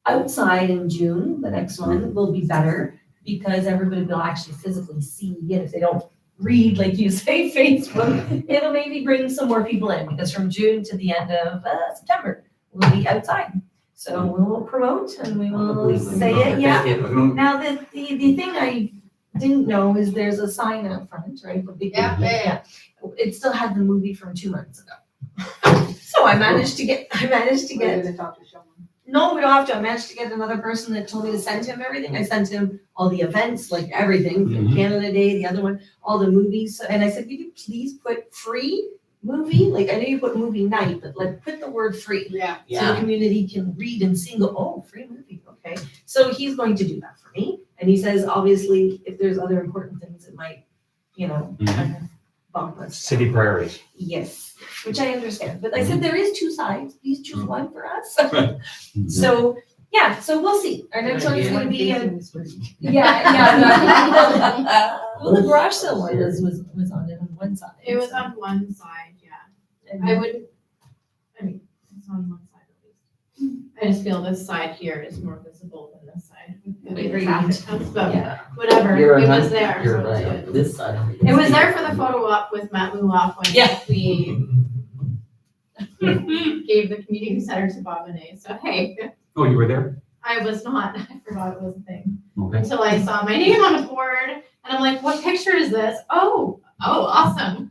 outside in June, the next one will be better because everybody will actually physically see it. If they don't read, like you say, Facebook, it'll maybe bring some more people in because from June to the end of September, we'll be outside. So we'll promote and we will say it, yeah. Now, the thing I didn't know is there's a sign out front, right? The big Yeah, yeah. It still had the movie from 2 months ago. So I managed to get, no, we don't have to. I managed to get another person that told me to send him everything. I sent him all the events, like everything, Mhm. Canada Day, the other one, all the movies. And I said, could you please put free movie? Like, I know you put movie night, but like, put the word free. Yeah. So the community can read and see and go, oh, free movie, okay. So he's going to do that for me. And he says, obviously, if there's other important things, it might, kind of bump us. City priorities. Yes, which I understand, but I said there is 2 sides, please choose one for us. Mhm. So, yeah, so we'll see, our next one is gonna be, well, the garage sale one was on it on one side. It was on one side, yeah. I mean, it's on one side at least. I just feel this side here is more visible than this side. Agreed. But Yeah. whatever, You're it right. was there, You're so it's right, good. this side. It was there for the photo op with Matt Luloff when Yeah. we gave the community center to Bobbinet, so hey, Oh, you were there? I was not, I forgot it was a thing. Okay. Until I saw my name on a board, and I'm like, what picture is this? Oh, awesome.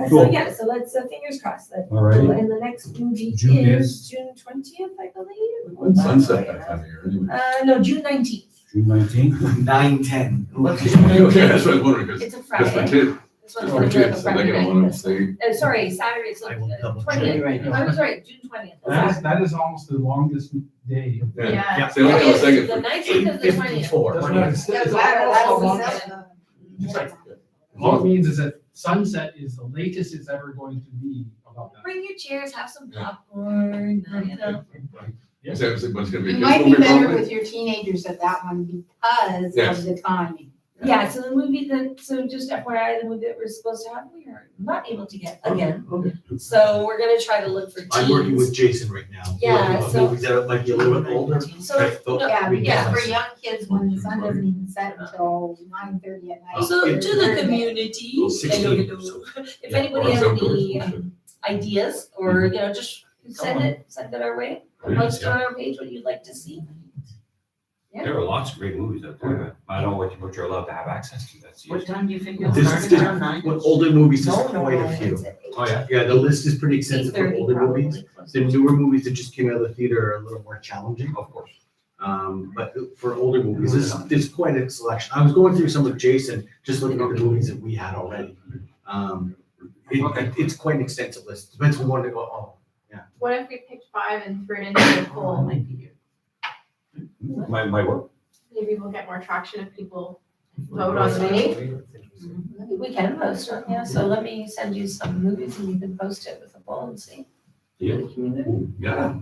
So, yeah, so let's, fingers crossed that, All right. and the next movie June is June 20th, I believe. When sunset that time of year, anyway. No, June 19th, June 19th? 9:10. Okay, that's what I was wondering, because it's a that's my Friday, kid, this one's or gonna be like a kids, so they Friday don't want night. to say, Sorry, Saturday, it's I will double 20th, I was right, June 20th. That is almost the longest day. Yeah. They only have a It is, second the for 19th is the 20th. 8:54. Doesn't matter. It's almost how long- All it means is that sunset is the latest it's ever going to be about that. Bring your chairs, have some popcorn, Is that what's gonna be? It kids might be movie better probably? with your teenagers at that one because Yes. of the timing. Yeah, so the movie so just FYI, the movie that we're supposed to have, we are not able to get again. Okay. So we're gonna try to look for teens. I'm working with Jayson right now. Yeah, Looking at so- movies that might be a little bit older. So, no, Yeah, we because can. for young kids, when the sun doesn't even set until 9:30 at night. so to the they're- community, Well, 16, if Yeah, anybody Or has outdoors, any for sure. ideas, or, just send it our way. Post Yeah. on our page what you'd like to see. There are lots of great movies out there. I don't know what you're allowed to have access to. That's What usually. time do you think you'll This start is it around 9? What older movies, there's No, quite a few. it's at Oh, yeah? Yeah, the list is pretty extensive for 8:30 older probably, movies. close The to- newer movies that just came out of the theater are a little more challenging. Of course. But for older movies, there's quite a selection. I was going through some with Jayson, just looking at the movies that we had already. It's quite an extensive list. Depends on one to go, oh, What if we picked 5 and threw it into the poll? My work. Maybe we'll get more traction if people vote on the movie. We can post it, yeah, so let me send you some movies and you can post it with a poll and see. Yeah. The community. Yeah.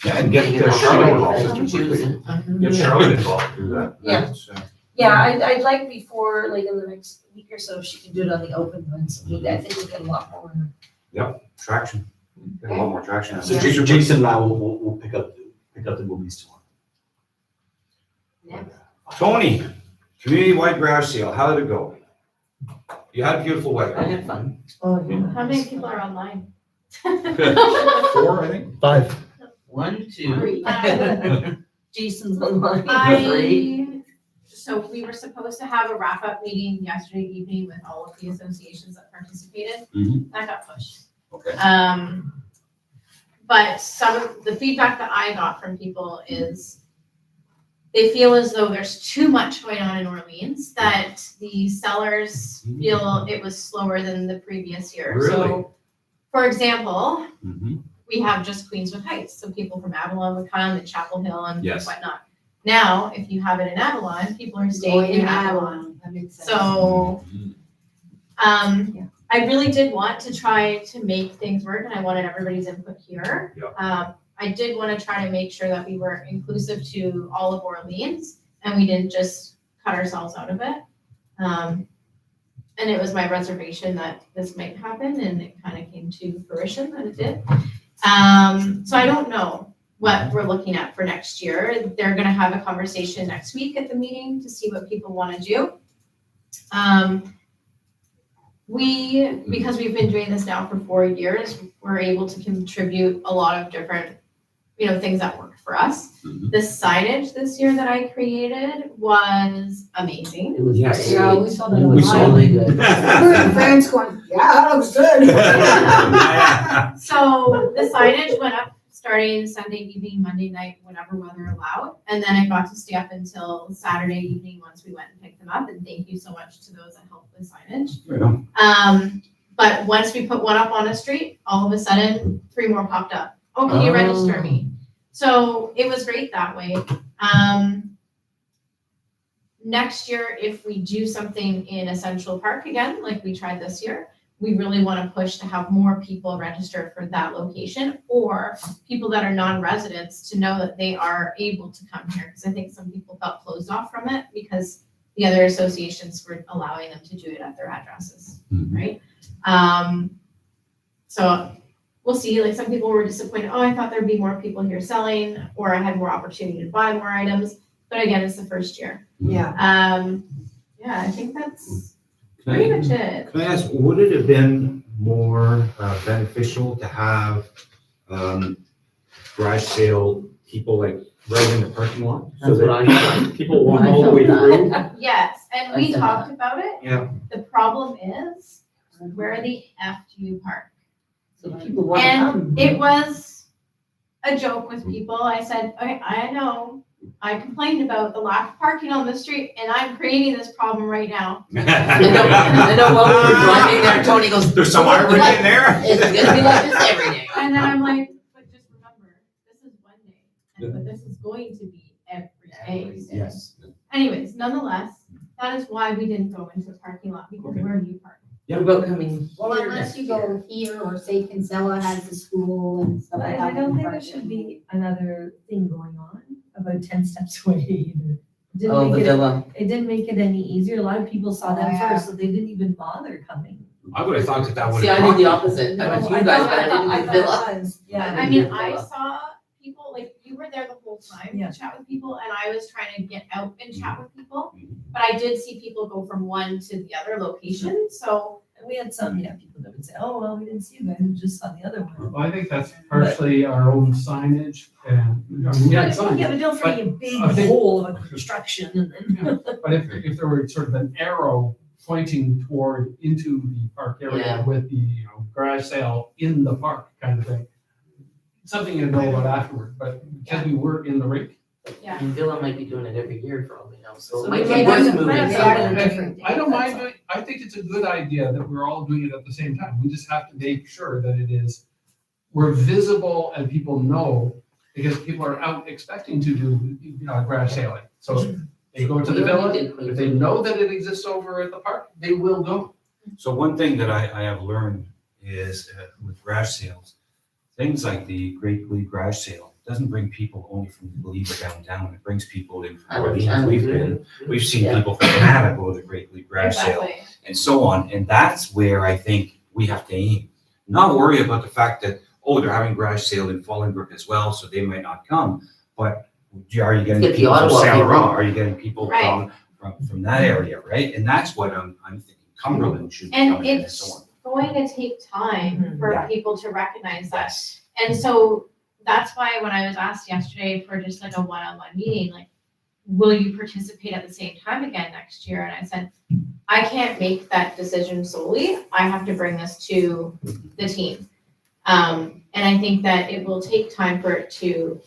Yeah, and get Charlotte involved. Get Charlotte involved. Do that. Yeah. That's, Yeah, I'd like before, like in the next week or so, if she can do it on the open ones, I think we get a lot more. Traction. Get a lot more traction. so Jayson and I will pick up the movies tomorrow. Toni, community-wide garage sale, how did it go? You had beautiful I weather. had fun. Oh, yeah. How many people are online? 4, I think. 5. 1, 2. Jason's online. So we were supposed to have a wrap-up meeting yesterday evening with all of the associations that participated. Mhm. That got pushed. Okay. But some of the feedback that I got from people is they feel as though there's too much going on in Orleans, that the sellers feel it was slower than the previous year. Really? So, for example, Mhm. we have just Queenswood Heights, so people from Avalon would come and Chapel Hill and Yes. whatnot. Now, if you have it in Avalon, people are staying in Avalon. That makes sense. So, Mhm. I really did want to try to make things work, and I wanted everybody's input here. Yeah. I did want to try to make sure that we were inclusive to all of Orleans, and we didn't just cut ourselves out of it. And it was my reservation that this might happen, and it kind of came to fruition that it did. So I don't know what we're looking at for next year. They're gonna have a conversation next week at the meeting to see what people want to do. Because we've been doing this now for 4 years, we're able to contribute a lot of different things that worked for us. Mhm. The signage this year that I created was amazing. It was Yes. great. Yeah, we saw that It was online. really good. We're in France going, yeah, that looks good. So the signage went up starting Sunday evening, Monday night, whatever weather allowed. And then it got to stay up until Saturday evening once we went and picked them up. And thank you so much to those that helped with signage. Yeah. But once we put one up on a street, all of a sudden, 3 more popped up. Oh, can you register me? So it was great that way. Next year, if we do something in Essential Park again, like we tried this year, we really want to push to have more people register for that location, or people that are non-residents to know that they are able to come here. Because I think some people felt closed off from it because the other associations were allowing them to do it at their addresses, right? So we'll see, like some people were disappointed, oh, I thought there'd be more people here selling, or I had more opportunity to buy more items. But again, it's the first year. Yeah. Yeah, I think that's pretty much it. Can I ask, would it have been more beneficial to have garage sale people like right in the parking lot? So That's what that I thought. people walk I all the thought way that. through? Yes, and we I said talked about it. Yeah. The problem is, where the F do you park? So people want to come. And it was a joke with people. I said, okay, I know, I complained about the lack of parking on the street, and I'm creating this problem right now. I know while we were driving there, Tony goes, There's some irony in there. it's gonna be like this every day. And then I'm like, but just remember, this is one day, but this is going to be every day. Yes. Anyways, nonetheless, that is why we didn't go into the parking lot, because Okay. where do you park? What about coming Well, here unless next you year? go here or say Kinsella has the school and stuff like that. I don't think there should be another thing going on about 10 steps away either. Oh, the Didn't make it, villa. it didn't make it any easier. A lot of people saw Oh, them yeah. first, so they didn't even bother coming. I would have thought that would See, have. I did the opposite. I went to you guys, but I didn't do thought villa. it was, yeah. I mean, I saw people, like, you were there the whole time Yeah. to chat with people, and I was trying to get out and chat with people. But I did see people go from one to the other location, so. And we had some, people that would say, oh, well, we didn't see you guys, we just saw the other one. Well, I think that's partially our own signage and, we had signs. Yeah, but don't forget a big I think- hole of a construction and then. But if there were sort of an arrow pointing toward into the park area Yeah. with the, garage sale in the park kind of thing, something you know about afterward, but because we were in the rink. Yeah. And Villa might be doing it every year for all we know, so So it might we be might worth have- moving. might have somewhere. started a different I don't day, mind that's doing, I think it's a good idea that we're all doing it at the same time. We just have to make sure that it is, we're visible and people know, because people are out expecting to do, garage sailing. So they go to the villa, if they know that it exists over at the park, they will go. So one thing that I have learned is with garage sales, things like the Great Glebe Garage Sale doesn't bring people only from the Glebe or downtown. It brings people in from Orleans. We've seen Yeah. people from Canada go to the Great Glebe Garage Sale Exactly. and so on. And that's where I think we have to aim. Not worry about the fact that, oh, they're having garage sale in Fallingbrook as well, so they might not come. But are you getting Get the people from Ottawa Saint people. Laurent? Are you getting people Right. from that area, right? And that's what I'm thinking. Cumberland should be And coming in and so on. it's going to take time for Yeah. people to recognize that. Yes. And so that's why when I was asked yesterday for just like a one-on-one meeting, like, will you participate at the same time again next year? And I said, I can't make that decision solely. I have to bring this to the team. And I think that it will take time for it to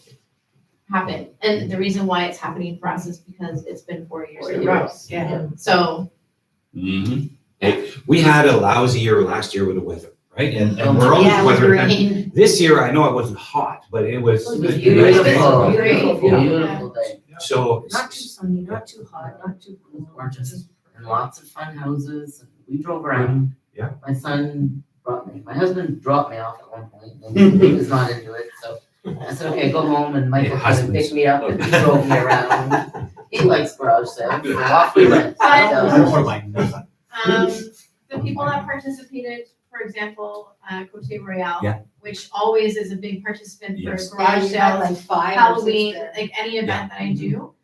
happen. And the reason why it's happening for us is because it's been 4 years in a row. Yeah. So, Hey, we had a lousy year last year with the weather, right? And we're always Yeah, with weather. rain. This year, I know it wasn't hot, but it was. It was nice. beautiful, Great. beautiful day. So, Not too sunny, not too hot, not too cool. Gorgeous. And lots of fun houses. We drove around. Yeah. My son brought me, my husband dropped me off at one point and he was not into it, so I said, okay, go home and Michael Yeah, came and picked me up and he drove me around. He likes garage sales, so off we went. I don't want to buy nothing. the people that participated, for example, Cote Royale, Yeah. which always is a big participant for Yes. garage Yeah, you had sales, like 5 or 6 Halloween, there. like any event that I do,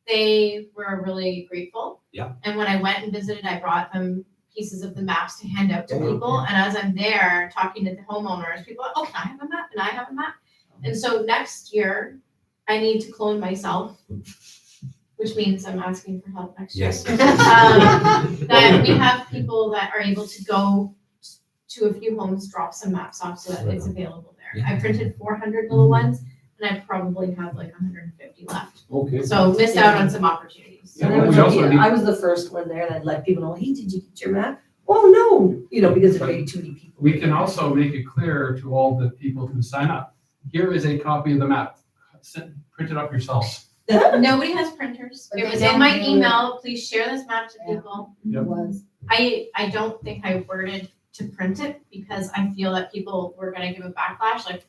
they were really grateful. Yeah. And when I went and visited, I brought them pieces of the maps to hand out to Yeah. people. And as I'm there talking to the homeowners, people are, oh, can I have a map? And I have a map. And so next year, I need to clone myself, which means I'm asking for help next year. Yes. That we have people that are able to go to a few homes, drop some maps off so that it's available there. I printed 400 little ones, and I probably have like 150 left. Okay. So missed out on some opportunities. Yeah, And I was we also lucky, need- I was the first one there and I'd let people know, hey, did you get your map? Oh, no, you know, because there'd be too many people. We can also make it clear to all the people who sign up, here is a copy of the map. Print it up yourself. Nobody has printers. But It they was don't in my do it. email, please share this map to Yeah. people. Yep. Was. I don't think I worded to print it because I feel that people were gonna give a backlash like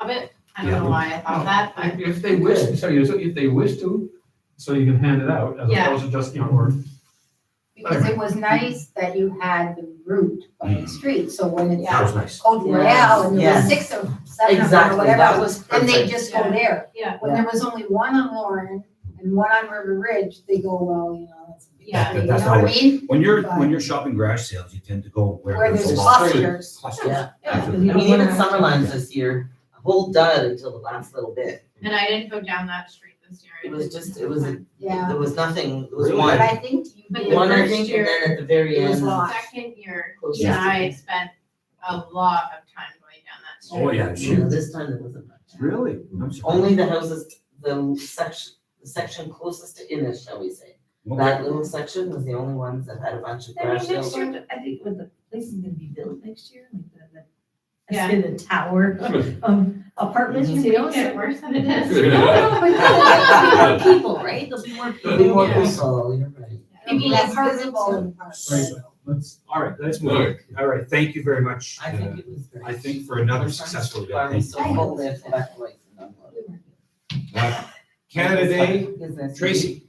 of it. I don't Yeah. know why I thought that, but If they wish, so if they wish to, so you can hand it out, as Yeah. opposed to just, or Because it was nice that you had the route by the street, so when it's That was nice. Code Royale, and there was Yes. 6 or 7 of them or Exactly, that whatever, was and they perfect. just go there. Yeah. When there was only one on Lauren and one on River Ridge, they go, well, you know, that's a big Yeah. city, you That's know what I not mean? When you're shopping garage sales, you tend to go Where where there's there's a lot. clusters. Clusters. Yeah. Absolutely. I mean, even Summerlands this year, a whole dud until the last little bit. and I didn't go down that street this year. It was just, it was, Yeah, there was nothing, it was Really? but one. I think you But did. the One, I first think, year, and then at the very it was end. lost. Second year, close yeah, to- I spent a lot of time going down that street. Oh, yeah, Yeah, sure. this time there wasn't much. Really? I'm surprised. Only the houses, the section closest to Innis, shall we say. Okay. That little section was the only ones that had a bunch of I mean, garage next sales. year, I think when the place is gonna be built next year, like Yeah. it's been a tower of apartments, You you know, don't get so. it worse than it is. No, no, but there'll be more people, right? There'll be more people. There'll be more Yeah. people, you're right. Maybe People less apartments visible and- in parks. Right. Let's, All right, let's move on. All right, thank you very much. I think it was great. I think for another successful Farm event. is so full there for that place. Canada Day, Business. Tracy,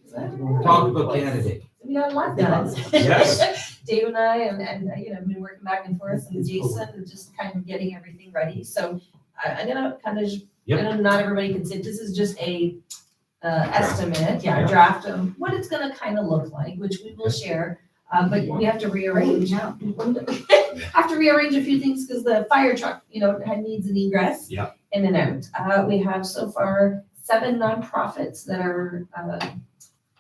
talk about Canada Day. We got a lot done. Yes. Dave and I, and, you know, been working back and forth, and Jayson, and just kind of getting everything ready, so I'm gonna kind of, Yep. I know not everybody can see, this is just a estimate, a draft of what it's gonna kind of look like, which we will share, but we have to rearrange. Have to rearrange a few things, because the fire truck, you know, needs an egress. Yeah. In and out. We have so far 7 nonprofits that are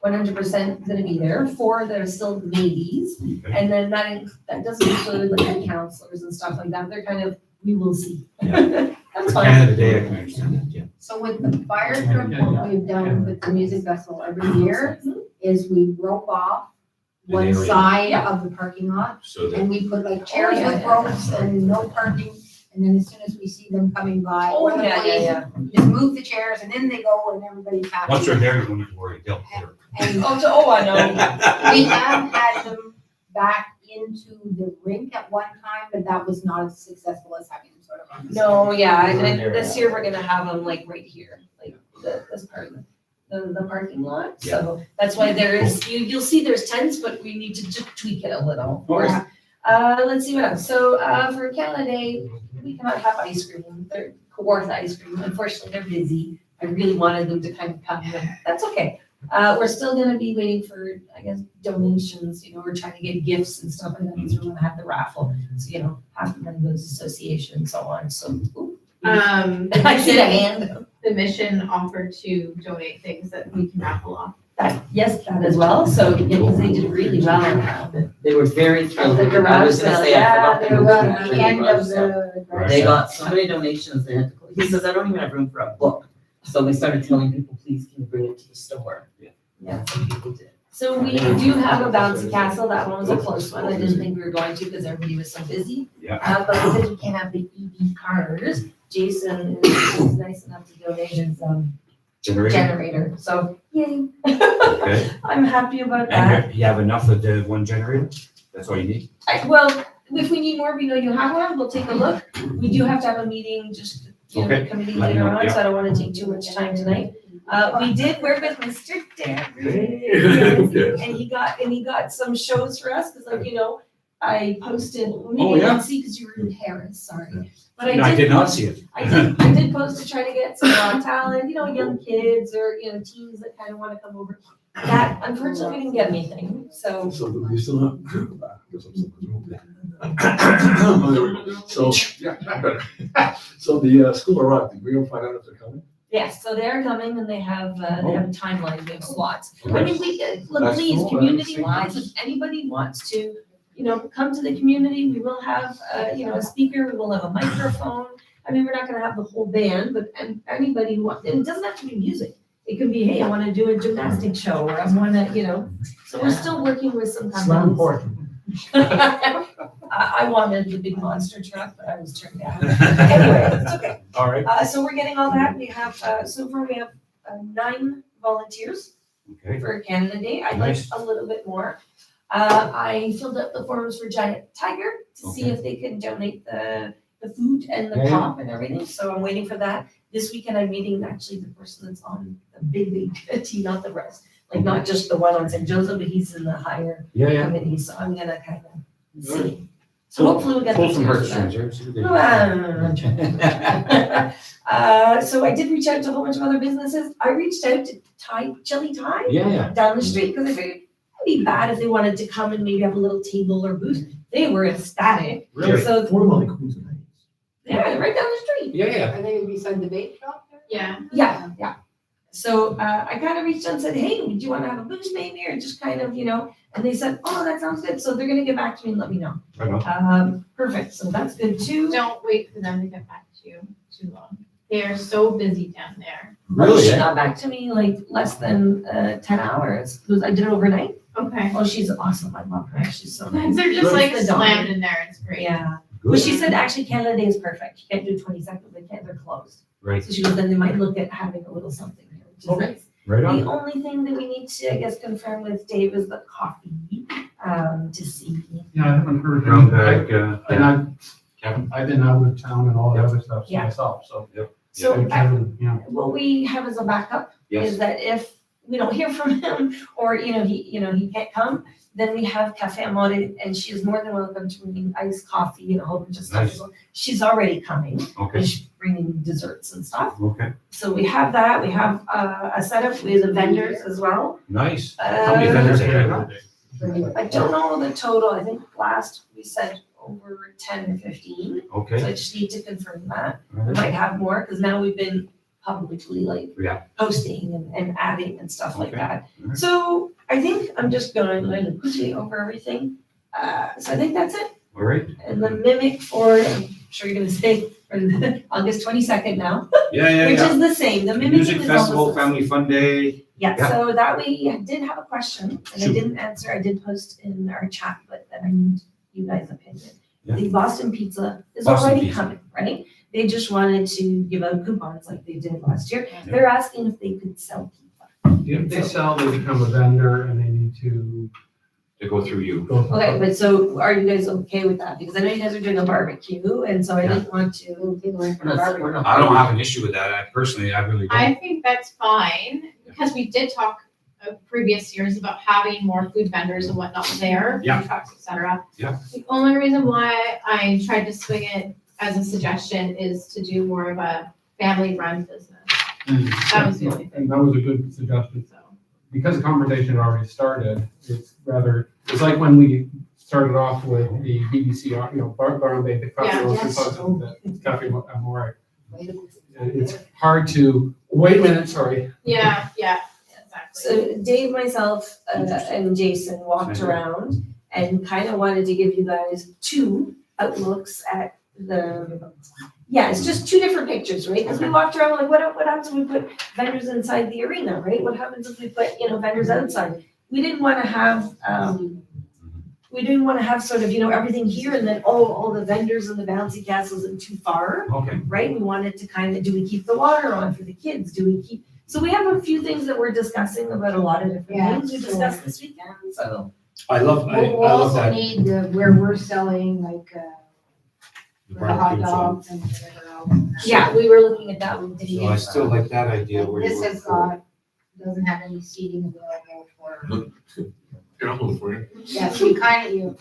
100% gonna be there, 4 that are still maybes. Okay. And then that doesn't include like the counselors and stuff like that, they're kind of, we will see. Yeah. That's fine. Canada Day, I can understand that, yeah. So with the fire truck, what we've done with the music festival every year is we rope off An one area. side of the parking lot, So that, and we put like chairs yeah, with yeah, ropes and no parking. And then as soon as we see them coming by, Oh, or the yeah. police, we just move the chairs and in they go and everybody's happy. once they're there, you don't need to worry, they'll clear. And I know. we have had them back into the rink at one time, but that was not as successful as having them sort of on the side. No, yeah, and this year we're gonna have them like right here, like this part of the parking lot. So that's why there is, you'll see there's tents, but we need to just tweak it a little. Of course. Let's see what else. So, for Canada Day, we cannot have ice cream. They're Kawartha ice cream. Unfortunately, they're busy. I really wanted them to kind of come, but that's okay. We're still gonna be waiting for, I guess, donations, you know, we're trying to get gifts and stuff like that, because we're gonna have the raffle. So, you know, half the money goes to association and so on, so. ooh. I see the hand. The mission offered to donate things that we can raffle off. Yes, that as well, so, yeah, because they did really well on that. They were very thrilled. The I garage was gonna sale, say, I yeah, forgot they to were mention at the The end garage of sale. the. They got so many donations, they had to, he says, I don't even have room for a book. So we started telling people, please, can you bring it to the store? Yeah, some people did. So we do have a bouncy castle, that one was a close one, I didn't think we were going to, because everybody was so busy. Yeah. But because we can't have the EV cars, Jayson is nice enough to donate his, Generation? generator, so, yay. Okay. I'm happy about that. And you have enough of the one generator? That's all you need? Well, if we need more, we know you have one, we'll take a look. We do have to have a meeting, just, you know, Okay. committee Let me later know, on, yeah. so I don't wanna take too much time tonight. We did work with Mr. Okay. And he got some shows for us, cause like, you know, I posted, Oh, maybe you yeah? didn't see, cause you were in Paris, sorry. But No, I did not see it. I did post to try to get some talent, you know, young kids or, you know, teens that kind of wanna come over. That unfortunately we didn't get anything, so. So do you still not? Guess I'm still moving. Oh, there we go. So, yeah, better. So the school arrived, did we go find out if they're coming? Yes, so they're coming and they have a timeline, they have slots. I Okay. mean, we, look, That's please, cool, community wise, if anybody wants to, come to the community, we will have, a speaker, we will have a microphone. I mean, we're not gonna have the whole band, but anybody who wants, and it doesn't have to be music. It could be, hey, I wanna do a gymnastic show, or I wanna, so we're still working with some It's not companies. important. I wanted the big monster truck, but I was turned down. Anyway, it's okay. All right. So we're getting all that. We have, so far we have 9 volunteers Okay. for Canada Day. I'd like Nice. a little bit more. I filled up the forms for Giant Tiger to see Okay. if they can donate the food and the Yeah, yeah. pop and everything. So I'm waiting for that. This weekend I'm meeting actually the person that's on the big team, not the rest. Like not just the one on St. Joseph, but he's in the higher Yeah, committee. So I'm gonna kind of Good. see. So hopefully we'll get. Pull the some food for that. heartstrings, right? So I did reach out to a whole bunch of other businesses. I reached out to Chili Thai Yeah. down the street because I figured it'd be bad if they wanted to come and maybe have a little table or booth. They were ecstatic. Really? So Formerly Queenswood Ridge. yeah, right down the street. Yeah. Are they beside the bait shop there? Yeah. Yeah. So I kind of reached out and said, hey, do you want to have a booth maybe, or just kind of, and they said, oh, that sounds good. So they're gonna get back to me and let me know. Right on. Perfect. So that's good too. Don't wait for them to get back to you too long. They are so busy down there. Really? She eh? got back to me like less than 10 hours. Because I did it overnight. Okay. Oh, she's awesome. I love her. She's so nice. They're just Good. like The dog. slammed in there. It's great. Yeah. Good. But she said actually Canada Day is perfect. You can't do 20 seconds. They're closed. Right. So she goes, then they might look at having a little something here, which is Okay. nice. Right The on. only thing that we need to, I guess, confirm with Dave is the coffee, to see. Yeah, I haven't heard. Brown any- bag, And Kevin? I've been out of town and all the Yep. other stuff Yeah. myself, so. So And I- Kevin, yeah. what we have as a backup Yes. is that if we don't hear from him or, he can't come, then we have Cafe Amore and she is more than welcome to bring iced coffee and a whole bunch of stuff. Nice. So she's already coming Okay. and she's bringing desserts and stuff. Okay. So we have that. We have a setup with the vendors as well. Nice. How many vendors are there? I don't know the total. I think last we said over 10 or 15. So Okay. I just need to confirm that. All We right. might have more because now we've been publicly Yeah. posting and adding and stuff like Okay. that. Alright. So I think I'm just going to quickly over everything. So I think that's it. All right. And the mimic for, I'm sure you're gonna say, for August 22nd now, Yeah, which is the same. The mimic Music is festival, almost the same. family fun day. Yeah, Yeah. so that we did have a question and I Shoot. didn't answer. I did post in our chat, but then I need you guys' opinion. Yeah. The Boston Pizza is Boston already Pizza. coming, right? They just wanted to give out coupons like they did last year. They're asking if they could sell pizza. If they sell, they become a vendor and they need to To go through you. go. Okay, but so are you guys okay with that? Because I know you guys are doing a barbecue and so I didn't want to. I don't have an issue with that. I personally, I really don't. I think that's fine, because we did talk previous years about having more food vendors and whatnot there, Yeah. food trucks, et cetera. Yeah. The only reason why I tried to swing it as a suggestion is to do more of a family-run business. That was the only thing, And that was a good suggestion. so. Because the conversation already started, it's like when we started off with the BBC, Bar and Bay, the Cafe Yeah. Cafe Amore. It's hard to, wait a minute, sorry. Yeah, exactly. So Dave, myself, and Jayson walked Same. around and kind of wanted to give you guys 2 outlooks at it's just 2 different pictures, right? Because we walked around like, what happens if we put vendors inside the arena, right? What happens if we put, vendors outside? We didn't want to have, sort of, everything here and then, all the vendors and the bouncy castles and too far, Okay. right? We wanted to kind of, do we keep the water on for the kids? So we have a few things that we're discussing about a lot of different Yeah, things we discussed this weekend, so. I love We'll also that. need where we're selling like, The the hot barbecue, so- dogs and whatever else. Yeah, we were looking at that with Dave. So I still like that idea where you This were. has got, doesn't have any seating available for, Here, I'll hold it for you. yeah, so you.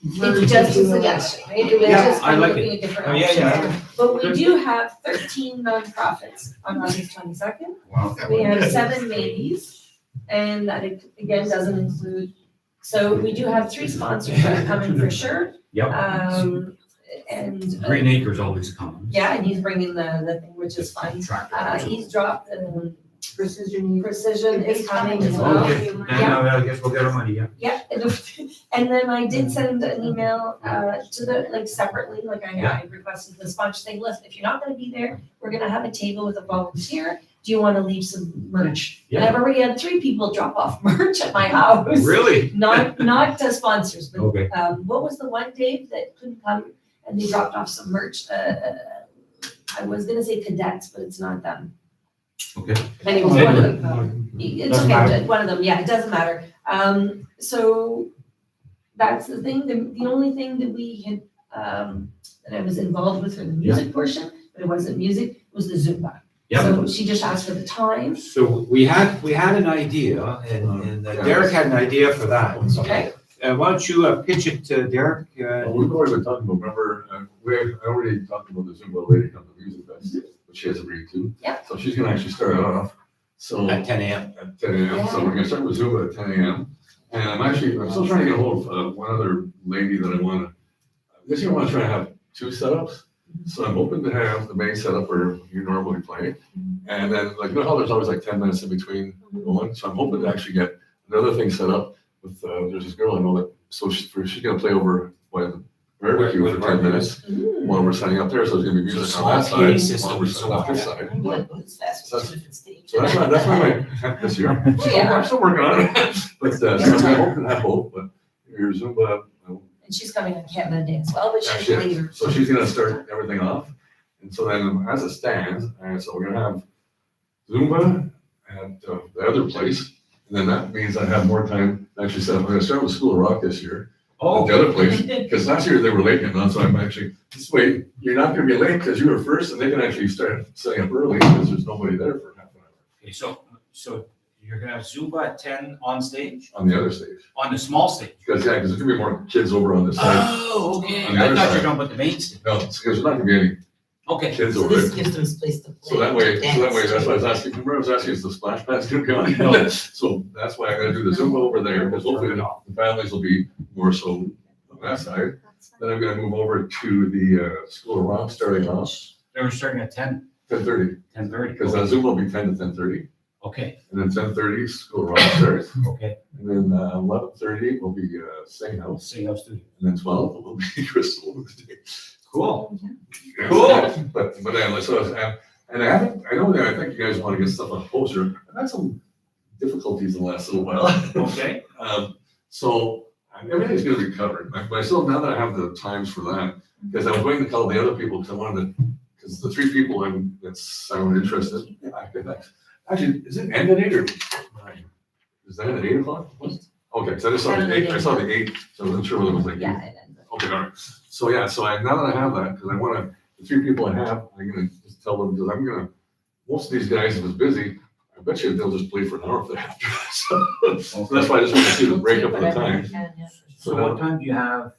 It's just a suggestion, right? It was Yeah, just I kind of like looking at different Oh, yeah, options. yeah. But we do have 13 nonprofits on August 22nd. Wow. We have 7 maybes. And that again doesn't include, so we do have 3 sponsors that are coming for sure. Yep. And Green Acres always comes. yeah, and he's bringing the thing, which is fun. He's dropped Precision is coming as well. Okay, now I guess we'll get our money, yeah. Yeah, and then I did send an email to the, like separately, like I requested the sponsor saying, listen, if you're not gonna be there, we're gonna have a table with a volunteer. Do you wanna leave some merch? And I've already had 3 people drop off merch at my house. Really? Not sponsors, but Okay. what was the one, Dave, that couldn't come and they dropped off some merch? I was gonna say cadets, but it's not them. Okay. Anyways, one of them. It's Doesn't okay, matter. one of them, yeah, it doesn't matter. So that's the thing, the only thing that we had, that I was involved with for the music portion, but it wasn't music, was the Zumba. Yeah. So she just asked for the time. So we had an idea, and Derek had an idea for that. Okay. Why don't you pitch it to Derek? Well, we've already been talking about, remember, I already talked about the Zumba lady come to the music fest, which she has agreed to. Yep. So she's gonna actually start it off, so. At 10 a.m. At 10 a.m., so we're gonna start with Zumba at 10 a.m. And I'm still trying to get a hold of one other lady that this year I wanna try to have 2 setups. So I'm hoping to have the main setup where you normally play. And then, like, you know how there's always like 10 minutes in between going? So I'm hoping to actually get another thing set up with, there's this girl I know that, so she's gonna play over the barbecue for 10 minutes while we're setting up there. So there's gonna be music on that PA side system while we're is setting up this so side. That's So that's my intent this year. Yeah. I'm still working on it. But, so I'm hoping to have both, but your Zumba, And she's coming on Canada Day as well, but she's actually, later. so she's gonna start everything off. And so then as it stands, so we're gonna have Zumba at the other place. And then that means I have more time to actually set up. I'm gonna start with School of Rock this year. At the other place, because last year they were late getting on, so I'm actually, this way, you're not gonna be late because you were first and they can actually start setting up early because there's nobody there for half an hour. Okay, so you're gonna have Zumba at 10 on stage? On the other stage. On the small stage? Because there's gonna be more kids over on this side. Oh, okay. On the I other thought you were side. talking about the main stage. No, it's because there's not gonna be any Okay. kids So over this there. gives them space to play. So that way, that's why I was asking, remember I was asking, is the splash pad's gonna be on? No. So that's why I'm gonna do the Zumba over there, because hopefully the families will be more so on that side. Then I'm gonna move over to the School of Rock starting off They were starting at 10, 10:30, 10:30. because Zumba will be 10 to 10:30. Okay, And then 10:30, School of Rock starts. okay. And then 11:30 will be Sing House. Sing House Studio. And then 12 will be Crystal. Cool. But anyway, so, and I know that I think you guys want to get stuff on a poster. I've had some difficulties in the last little while. Okay. So everything's gonna be covered. Myself, now that I have the times for that, because I was waiting to call the other people, because I wanted to, because the 3 people that sound interested. Actually, is it end at 8 or 9? Is that at 8 o'clock? Okay, so I just saw the 8, I saw the 8, so I wasn't sure whether it was like 8. Yeah, it ends. Okay, all right. So yeah, so now that I have that, because I want the 3 people I have, I'm gonna just tell them, because most of these guys, if it's busy, I bet you they'll just play for an hour if they have to. So that's why I just want to see the breakup of the time. So what time do you have,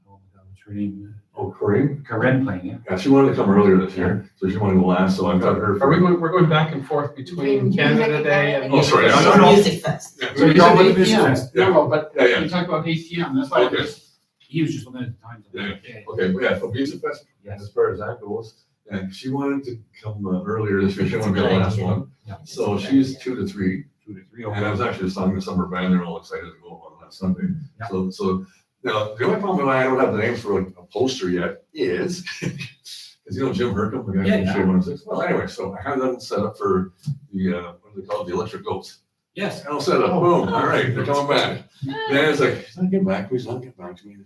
what's her name? Oh, Corinne? Karen playing, yeah? Yeah, she wanted to come earlier this year, so she wanted to go last, so I've got her. We're going back and forth between Canada Day and. Oh, sorry. Music fest. Yeah, So we- you're we- with the fest. No, but Yeah, yeah. you talked about 8 PM, that's why. Okay. He was just looking at the time. Yeah. Okay, well, yeah, for Music Fest, Yes. as far as that goes, and she wanted to come earlier this year, she wanted to be the last one. Yeah. So she's 2 to 3. 2 to 3, And I was actually just talking to some of her band, they're all excited to go on last Sunday. Yeah. So now, the only problem why I don't have the names for a poster yet is, because Jim Hercom, the guy Yeah, from yeah. Shea 106. Well, anyway, so I have them set up for the, what do they call it, the electric goats. Yes. And I'll set up, boom, all right, they're coming back. Then it's like, he's not getting back, he's not getting back to me.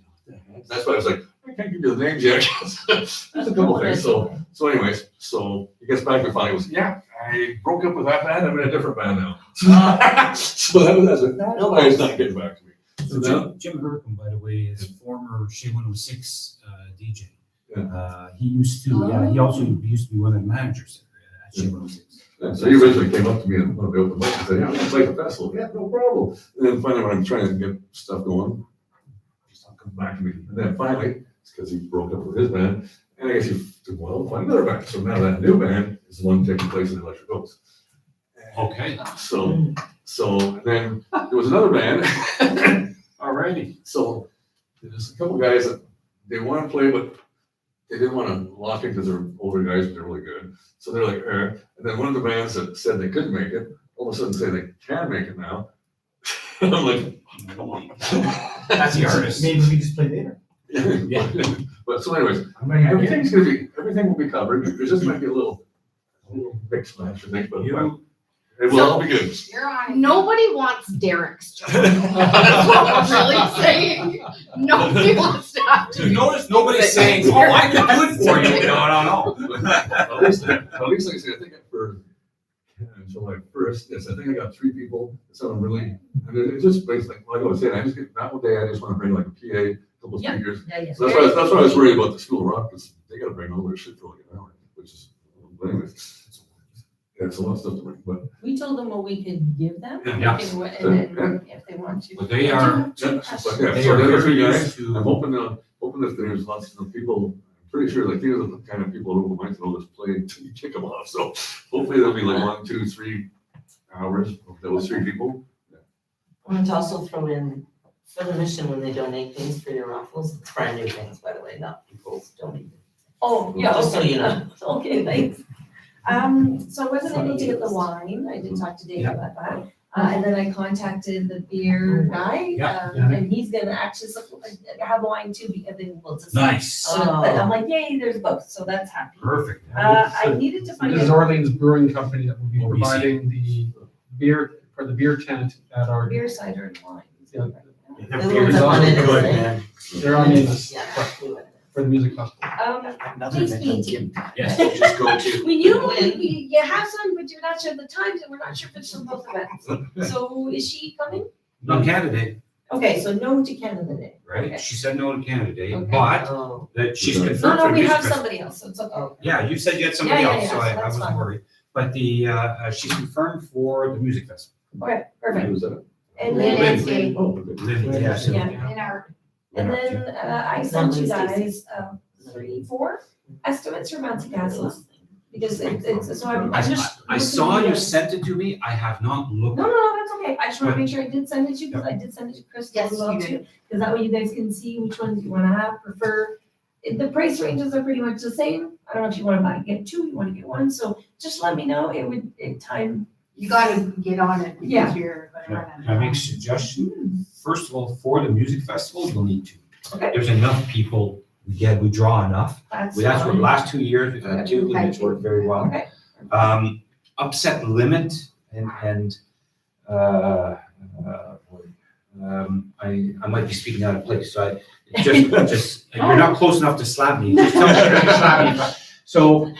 That's why I was like, I can't give you the names yet. There's a couple things, so anyways, so he gets back and finally goes, yeah, I broke up with that band, I'm in a different band now. So that was like, no, he's not getting back to me. So now, Jim Hercom, by the way, is a former Shea 106 DJ. Yeah. He used to, he also used to be one of the managers at Shea 106. yeah, so he originally came up to me and wanted to open mic and said, yeah, I'm gonna play the festival. Yeah, no problem. And then finally, when I'm trying to get stuff going, he's not coming back to me. And then finally, it's because he broke up with his band, and I guess he took, well, find another band. So now that new band is the one taking place in the Electric Oaks. Okay, So then there was another band. alrighty. So there's a couple guys that they want to play, but they didn't want to lock it because they're older guys, but they're really good. So they're like, and then one of the bands that said they couldn't make it, all of a sudden say they can make it now. I'm like, come on. That's the artist. Maybe we just play later. Yeah. But so anyways, I'm ready to get everything will be covered. There just might be a little mix match, I think, but you. it will all be good. You're on. it. Nobody wants Derek's job. That's what we're really saying. Nobody wants to have to. You notice nobody's saying, oh, I can do it for you. No. At least like I said, I think for July 1st, yes, I think I got 3 people. So I'm really, and it's just basically, like I was saying, I just get that one day, I just want to bring like a PA, a couple of Yeah. speakers. Yeah. So that's why I was worried about the School of Rock, because they gotta bring all their shit for like an hour, which is, but anyways. Yeah, it's a lot of stuff to bring, but. We told them what we could give them. Yeah. And then if they want to. But they are, Yeah, Two so questions. yeah, they so are the other 3 very guys, used I'm to, hoping that there's lots of people, I'm pretty sure like these are the kind of people who might know this play until you kick them off, so hopefully there'll be like 1, 2, 3 hours of those 3 people. I want to also throw in, for the mission, when they donate things for your raffles, it's brand new things, by the way, not people's donated. Oh, yeah, Just so okay. you know. Okay, thanks. So I wasn't able to get the wine, I did talk to Dave about that. And then I contacted the beer guy, Yeah, and he's gonna actually have wine too, because they will just. nice, But I'm like, yay, there's both, so that's happy. perfect. I needed to find This is out Orleans Brewing Company that will be OBC. providing the beer, for the beer tent at our, beer, cider, and wine. Yeah. The ones that wanted to Good, say. man. they're on the, Yeah. for the music festival. Please painting. Yes, just go to. We knew, you have some, but you're not sure of the times, and we're not sure if it's from both events. So is she coming? No candidate, Okay, so no to Canada Day. right? She said no to candidate, Okay. but Oh, that she's No, confirmed No, for no, the we music have festival. somebody else, so it's okay. Yeah, you said you had somebody Yeah, else, so so I that's wasn't fine. worried. But she's confirmed for the music festival. Okay, perfect. Who's that? And Lynn then, and Dave. Oh, okay. Living, yeah. so- Yeah. In our, and then, I sent you Not guys, 3, 4 estimates for Mountain Castles. Because it's, so I'm just. I looking saw you at- sent it to me, I have not looked. No, that's okay. I just want to make sure I did send it to you, because I did send it to Krystle Yes, as well you too. Because that way you guys can see which ones you want to have, prefer. The price ranges are pretty much the same. I don't know if you want to get 2, you want to get 1, so just let me know. It would, time. you gotta get on it Yeah. because you're gonna run out of Can I make a time. suggestion? First of all, for the music festival, you'll need 2. Okay. There's enough people, we draw enough. That's That's what, fine. last 2 years, we've had 2, and it's worked very well. Okay. Upset the limit and, I might be speaking out of place, so you're not close enough to slap me. Just tell me you're gonna slap me. So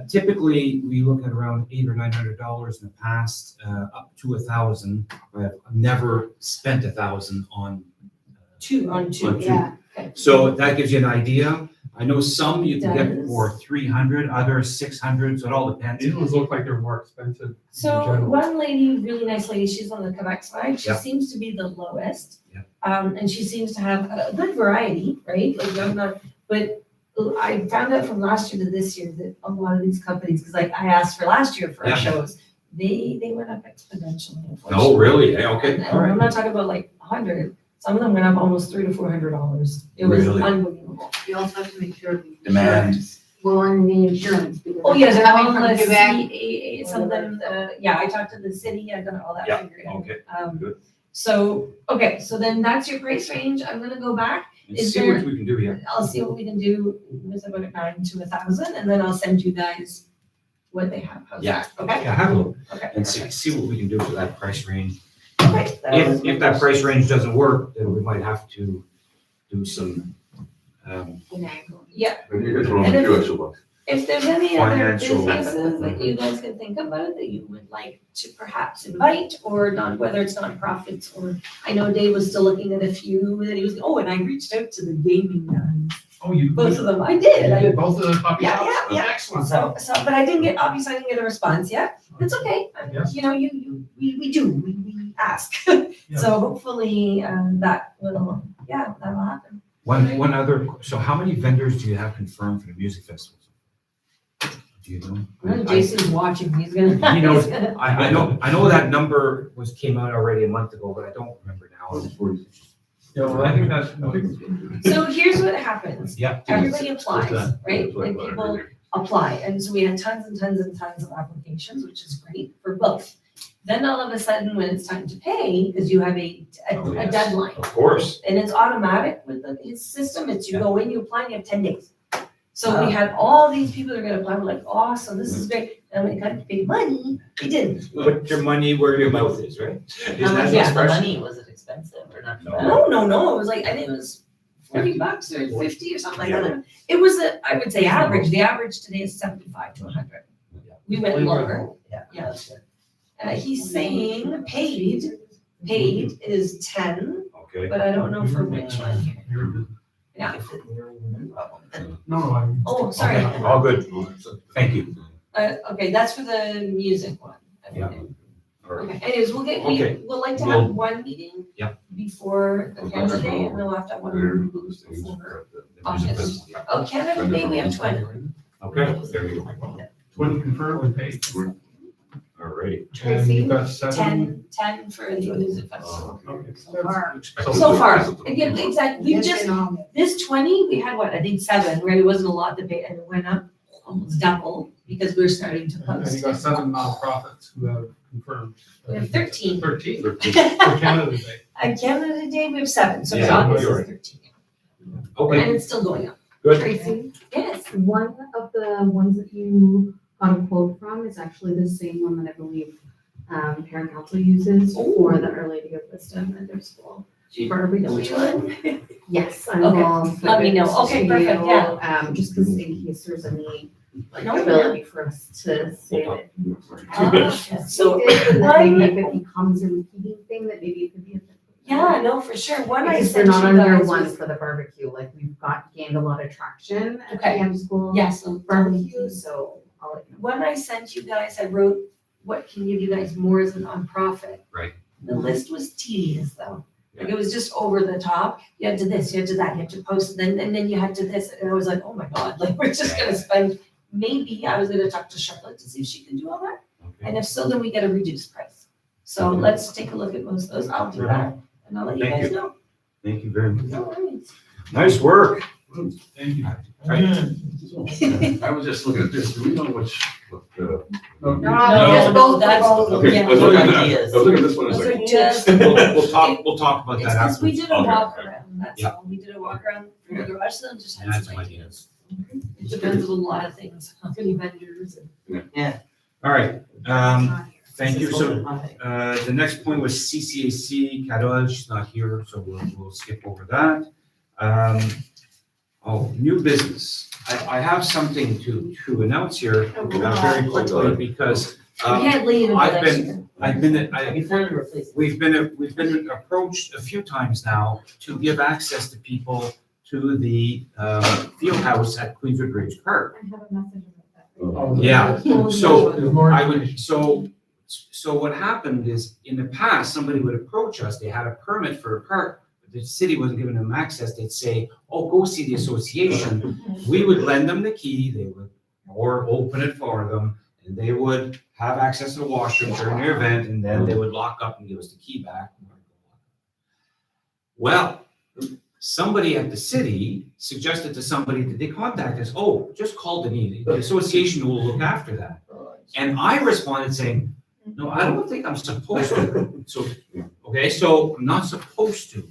typically, we look at around $800 or $900 in the past, up to $1,000. I've never spent $1,000 on. 2 on 2. On 2. Yeah, So that gives you an idea. I know some you can get Does. for 300, others 600, so it all depends. These ones look like they're more expensive in So general. one lady, really nice lady, she's on the Quebec side, she Yep. seems to be the lowest. Yep. And she seems to have a good variety, right, like I'm not, but I found out from last year to this year that a lot of these companies, because like I asked for last year for our Yeah. shows, they went up exponentially, unfortunately. Oh, really? Yeah, okay, And all I'm right. not talking about like 100, some of them went up almost $300 to $400, it was Really? unbelievable. you also have to make sure. the Demand. insurance- Well, on the insurance, because. Oh, yeah, it's they're coming on from the Quebec. CAA, some of them, yeah, I talked to the city, I got all that Yeah, figured out. okay, Um, good. So, okay, so then that's your price range, I'm gonna go back, And Is see there- what we can do here. I'll see what we can do with about 9 to 1,000, and then I'll send you guys what they have, how's Yeah. that? Okay? Yeah, have a look Okay. and see what we can do for that price range. Okay, If that price range doesn't work, then we might have to do some, yeah, Maybe you could throw in And a if- few extra bucks. if there's any other Financial- businesses that you guys can think about that you would like to perhaps invite, or not, whether it's nonprofits, or, I know Dave was still looking at a few that he was, and I reached out to the gaming guys, Oh, you both of them, I did, you did both of the coffee Yeah, shops? yeah, yeah. Excellent. So, but I didn't get, obviously I didn't get a response yet. It's okay. Yes. You know, we ask. So hopefully, that'll happen. one other, so how many vendors do you have confirmed for the music festivals? Do you know? Well, Jason's watching, he's gonna. He knows. he's gonna- I know that number came out already a month ago, but I don't remember now. Yeah, well, I think that's. So here's what happens. Yeah. Everybody applies, right? Like people apply, and so we had tons and tons and tons of applications, which is great for both. Then all of a sudden, when it's time to pay, because you have a deadline, Of course. and it's automatic with his system, it's you go in, you apply, and you have 10 days. So we had all these people that are gonna apply, we're like, awesome, this is great, and when it got to pay money, they didn't. Put your money where your mouth is, right? Isn't that the Yeah. The expression? money, was it expensive or not? No, it was like, I think it was $40 or 50 or something like that. It was I would say average, the average today is 75 to 100. We went longer, yeah. He's saying paid is 10, Okay. but I don't know for which one here. Yeah, No, I'm. oh, sorry. Okay, all good. Thank you. Okay, that's for the music one. I Yeah. believe. All right. Okay, anyways, Okay. we'll like to We'll- have one meeting. Yeah. Before the Canada Day, and then we'll have to have one before. August. Oh, Canada Day, we have 20. Okay, there you go. 20 confirmed and paid. All right. And Tracy? you've got 7. 10 for the music festival. Okay. So far, again, exactly, we just, this 20, we had what, I think 7, right? It wasn't a lot to pay, and it went up almost double because we're starting to And you post. got 7 nonprofits who have confirmed. We have 13. 13 for Canada Day. On Canada Day, we have 7, so Yeah, August you're is right. 13. Okay, And it's still going up. good. Tracy, Yes. one of the ones that you got a quote from is actually the same one that I believe parent council uses for the Our Lady of Wisdom at their school. Are we know which one? Yes, I Okay, will. let me know. Okay, perfect, yeah. Just because in case there's any No, ability for us to say that. So, That one- maybe if it becomes a repeating thing, that maybe it could be a. yeah, no, for sure. One I Because they're sent not you under guys one was, for the barbecue, like we've gained a lot of traction at the Okay. end school. yes, Barbecue, so I'll let you know. when I sent you guys, I wrote what can give you guys more as a nonprofit. Right. The list was tedious though. Like it was just over the top. You had to this, you had to that, you had to post, and then you had to this, and I was like, oh my God, like we're just gonna spend, maybe I was gonna talk to Charlotte to see if she can do all that. And if so, then we get a reduced price. So Okay. let's take a look at most of those. I'll do that, and I'll let you Thank guys you. know. Thank you very much. No worries. Nice work. Thank you. I was just looking at this, do we know what the? No, just both that's- proposals. Okay, I was yeah. looking at that, I was looking at this one, it's Those like, are just, We'll talk about it's that because we afterwards. did a Okay. walk around, that's Yeah. all. We did a walk around from the garage sale and just had That's some my ideas. It depends on a lot of things, how many vendors and. All right, thank you. So, the next point was CCAC, Carol, she's not here, so we'll skip over that. New business. I have something to announce here, very quickly, because, We can't leave until I've next been- year. You found a replacement. we've been approached a few times now to give access to people to the, field house at Queenswood Ridge Park. I have a message Oh, Yeah, Oh, so There's more I would, information. so what happened is, in the past, somebody would approach us, they had a permit for a park, but the city wasn't giving them access, they'd say, oh, go see the association. We would lend them the key, they would, or open it for them, and they would have access to the washroom during their event, and then they would lock up and give us the key back. Well, somebody at the city suggested to somebody that they contact us, oh, just call Denis, the association will look after that. And I responded saying, no, I don't think I'm supposed to. So, okay, so I'm not supposed to.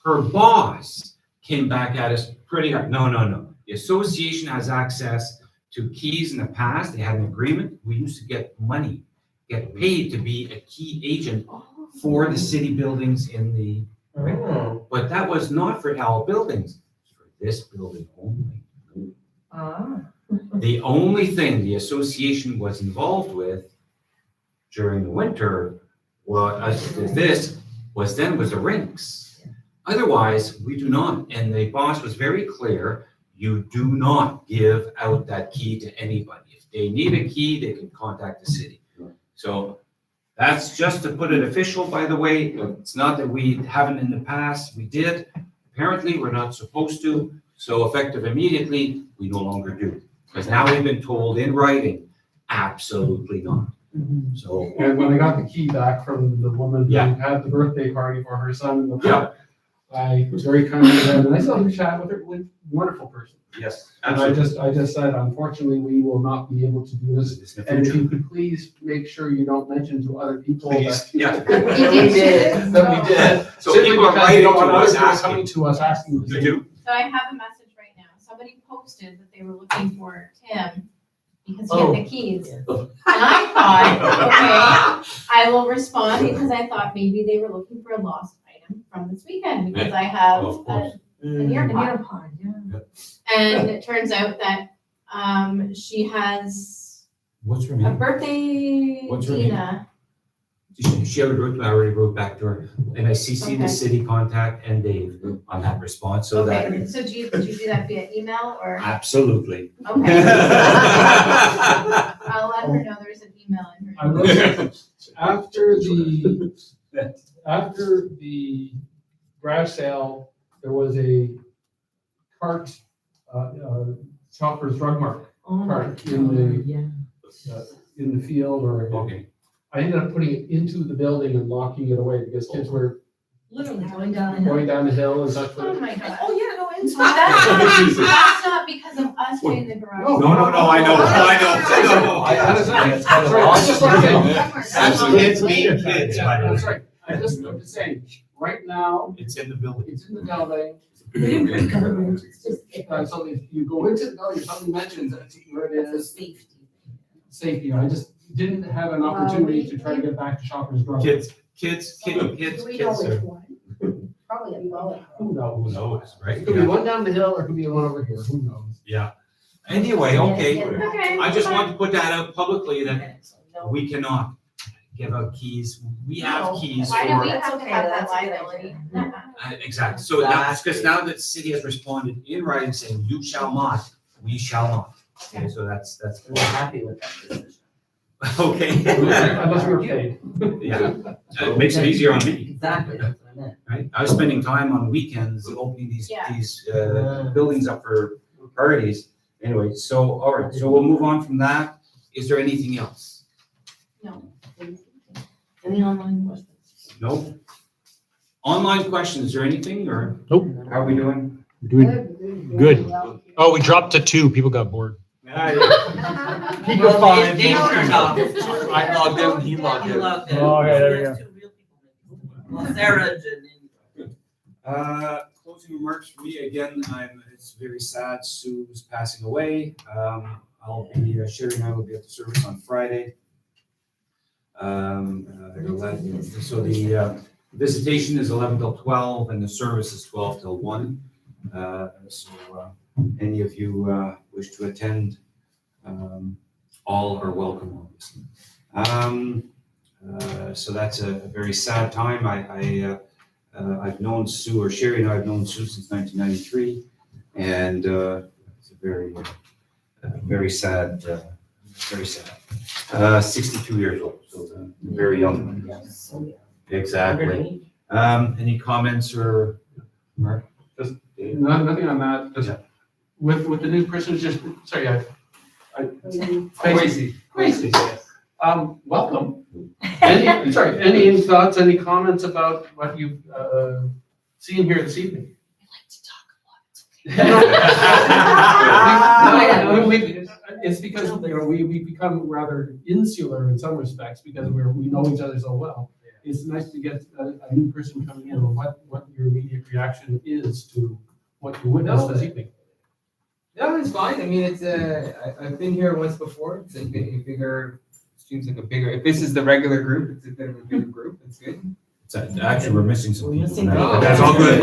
Her boss came back at us pretty hard. No. The association has access to keys in the past. They had an agreement. We used to get money, get paid to be a key agent for the city buildings in the, but that was not for all buildings, it's for this building only. The only thing the association was involved with during the winter was the rinks. Otherwise, we do not, and the boss was very clear, you do not give out that key to anybody. If they need a key, they can contact the city. So that's just to put it official, by the way. It's not that we haven't in the past, we did. Apparently, we're not supposed to, so effective immediately, we no longer do. Because now we've been told in writing, absolutely not. So, And when I got the key back from the woman who Yeah. had the birthday party for her son in the Yeah. park, I was very kind to them, and I still have a chat with her, wonderful person. yes, And I just said, unfortunately, we will not be able to do this. It's in the And if future. you could please make sure you don't mention to other people Please, that. yeah. That we did. So Simply people are because writing we don't to want us others asking. coming to us asking. the You same. do? So I have a message right now. Somebody posted that they were looking for Tim because he had the keys. And I thought, okay, I will respond because I thought maybe they were looking for a lost item from this weekend because I have Of course. an ear pod. yeah. And it turns out that she has What's her a name? birthday, What's her name? Tina. She already wrote back to her, and I CC'd Okay. the city contact and Dave on that response, so that. Okay, so did you do that via email or? Absolutely. Okay. I'll let her know there's an email in her. I will, after the garage sale, there was a cart, Shoppers Drug Mart cart in the field or. Okay. I ended up putting it into the building and locking it away because kids were Literally going down the hill. going down the hill and such. Oh my god. Oh, yeah, no, So that's not because of us doing the garage. No, I know. Absolutely, kids being kids, by the way. That's right. I'm just saying, right now, It's in the building. it's in the building. So if you go into the building, somebody mentions that's where it is. Safety. I just didn't have an opportunity to try to get back to Shoppers Drug. Kids, Do we know kids which are. one? Probably a bullet. Who knows? Who knows, right? It could be one down the hill or it could be one over here. Who knows? Yeah. Anyway, okay. Okay. I just want to put that out publicly that we cannot give out keys. We have keys Why do we for. have to have that liability? Exactly. So that's because now that the city has responded in writing saying you shall not, we shall not. Okay, so that's. We're happy with that decision. Okay. Unless we're paid. Yeah, it makes it easier on me, Exactly, that's what I meant. right? I was spending time on weekends opening these buildings up for parties. Anyway, so, all right, so we'll move on from that. Is there anything else? No. Any online questions? No? Online questions, is there anything, or Nope. how are we doing? Good. Oh, we dropped to 2. People got bored. Peak of five. Dave turned off. I logged in, he logged in. Oh, okay, there we go. Well, Sarah and Closing remarks for me, again, it's very sad, Sue's passing away. Sherry and I will be at the service on Friday. So the visitation is 11 till 12 and the service is 12 till 1. Any of you wish to attend, all are welcome, obviously. So that's a very sad time. I've known Sue, or Sherry and I have known Sue since 1993, and it's a very sad, very sad. 62 years old, so very young. Exactly. Any comments or Mark? Nothing on that, just with the new person, just, sorry, Crazy. welcome. Any thoughts, any comments about what you've seen here this evening? It's because, we've become rather insular in some respects because we know each other so well. It's nice to get a new person coming in, and what your immediate reaction is to what you witnessed this evening. No, it's fine. I mean, it's I've been here once before. It's a bigger, seems like a bigger, if this is the regular group, it's a bit of a bigger group. It's good. Actually, we're missing some people. missing tonight, people. but that's all good.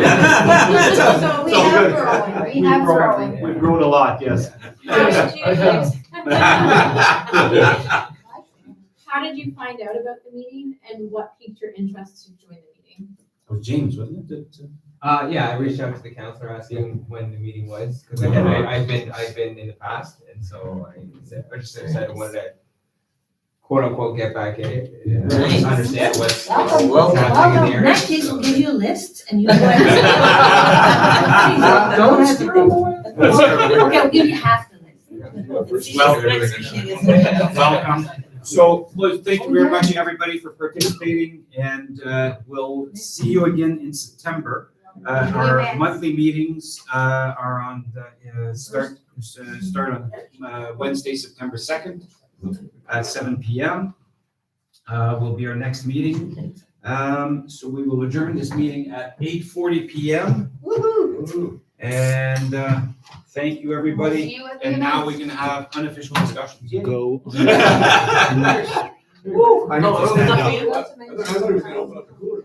So we have growing, we have growing. We've grown a lot, yes. How did you find out about the meeting and what piqued your interest to join the meeting? It was James, wasn't it? Yeah, I reached out to the counselor asking when the meeting was, because I've been in the past, and so I just decided I wanted to quote unquote get back in it. Nice. Understand what's Welcome. happening in the area. Next case, we'll give you a list and you. Don't Okay, we'll give you half the list. first. Well- Welcome. So, well, thank you very much, everybody, for participating, and we'll see you again in September. Our monthly meetings are on the start on Wednesday, September 2nd at 7 p.m. Will be our next meeting. So we will adjourn this meeting at 8:40 p.m. Woo-hoo. And thank you, everybody. See you at the And now event. we can have unofficial discussions. Go. I need to Oh, it was stand up up. to you? I thought he was gonna open up the cooler.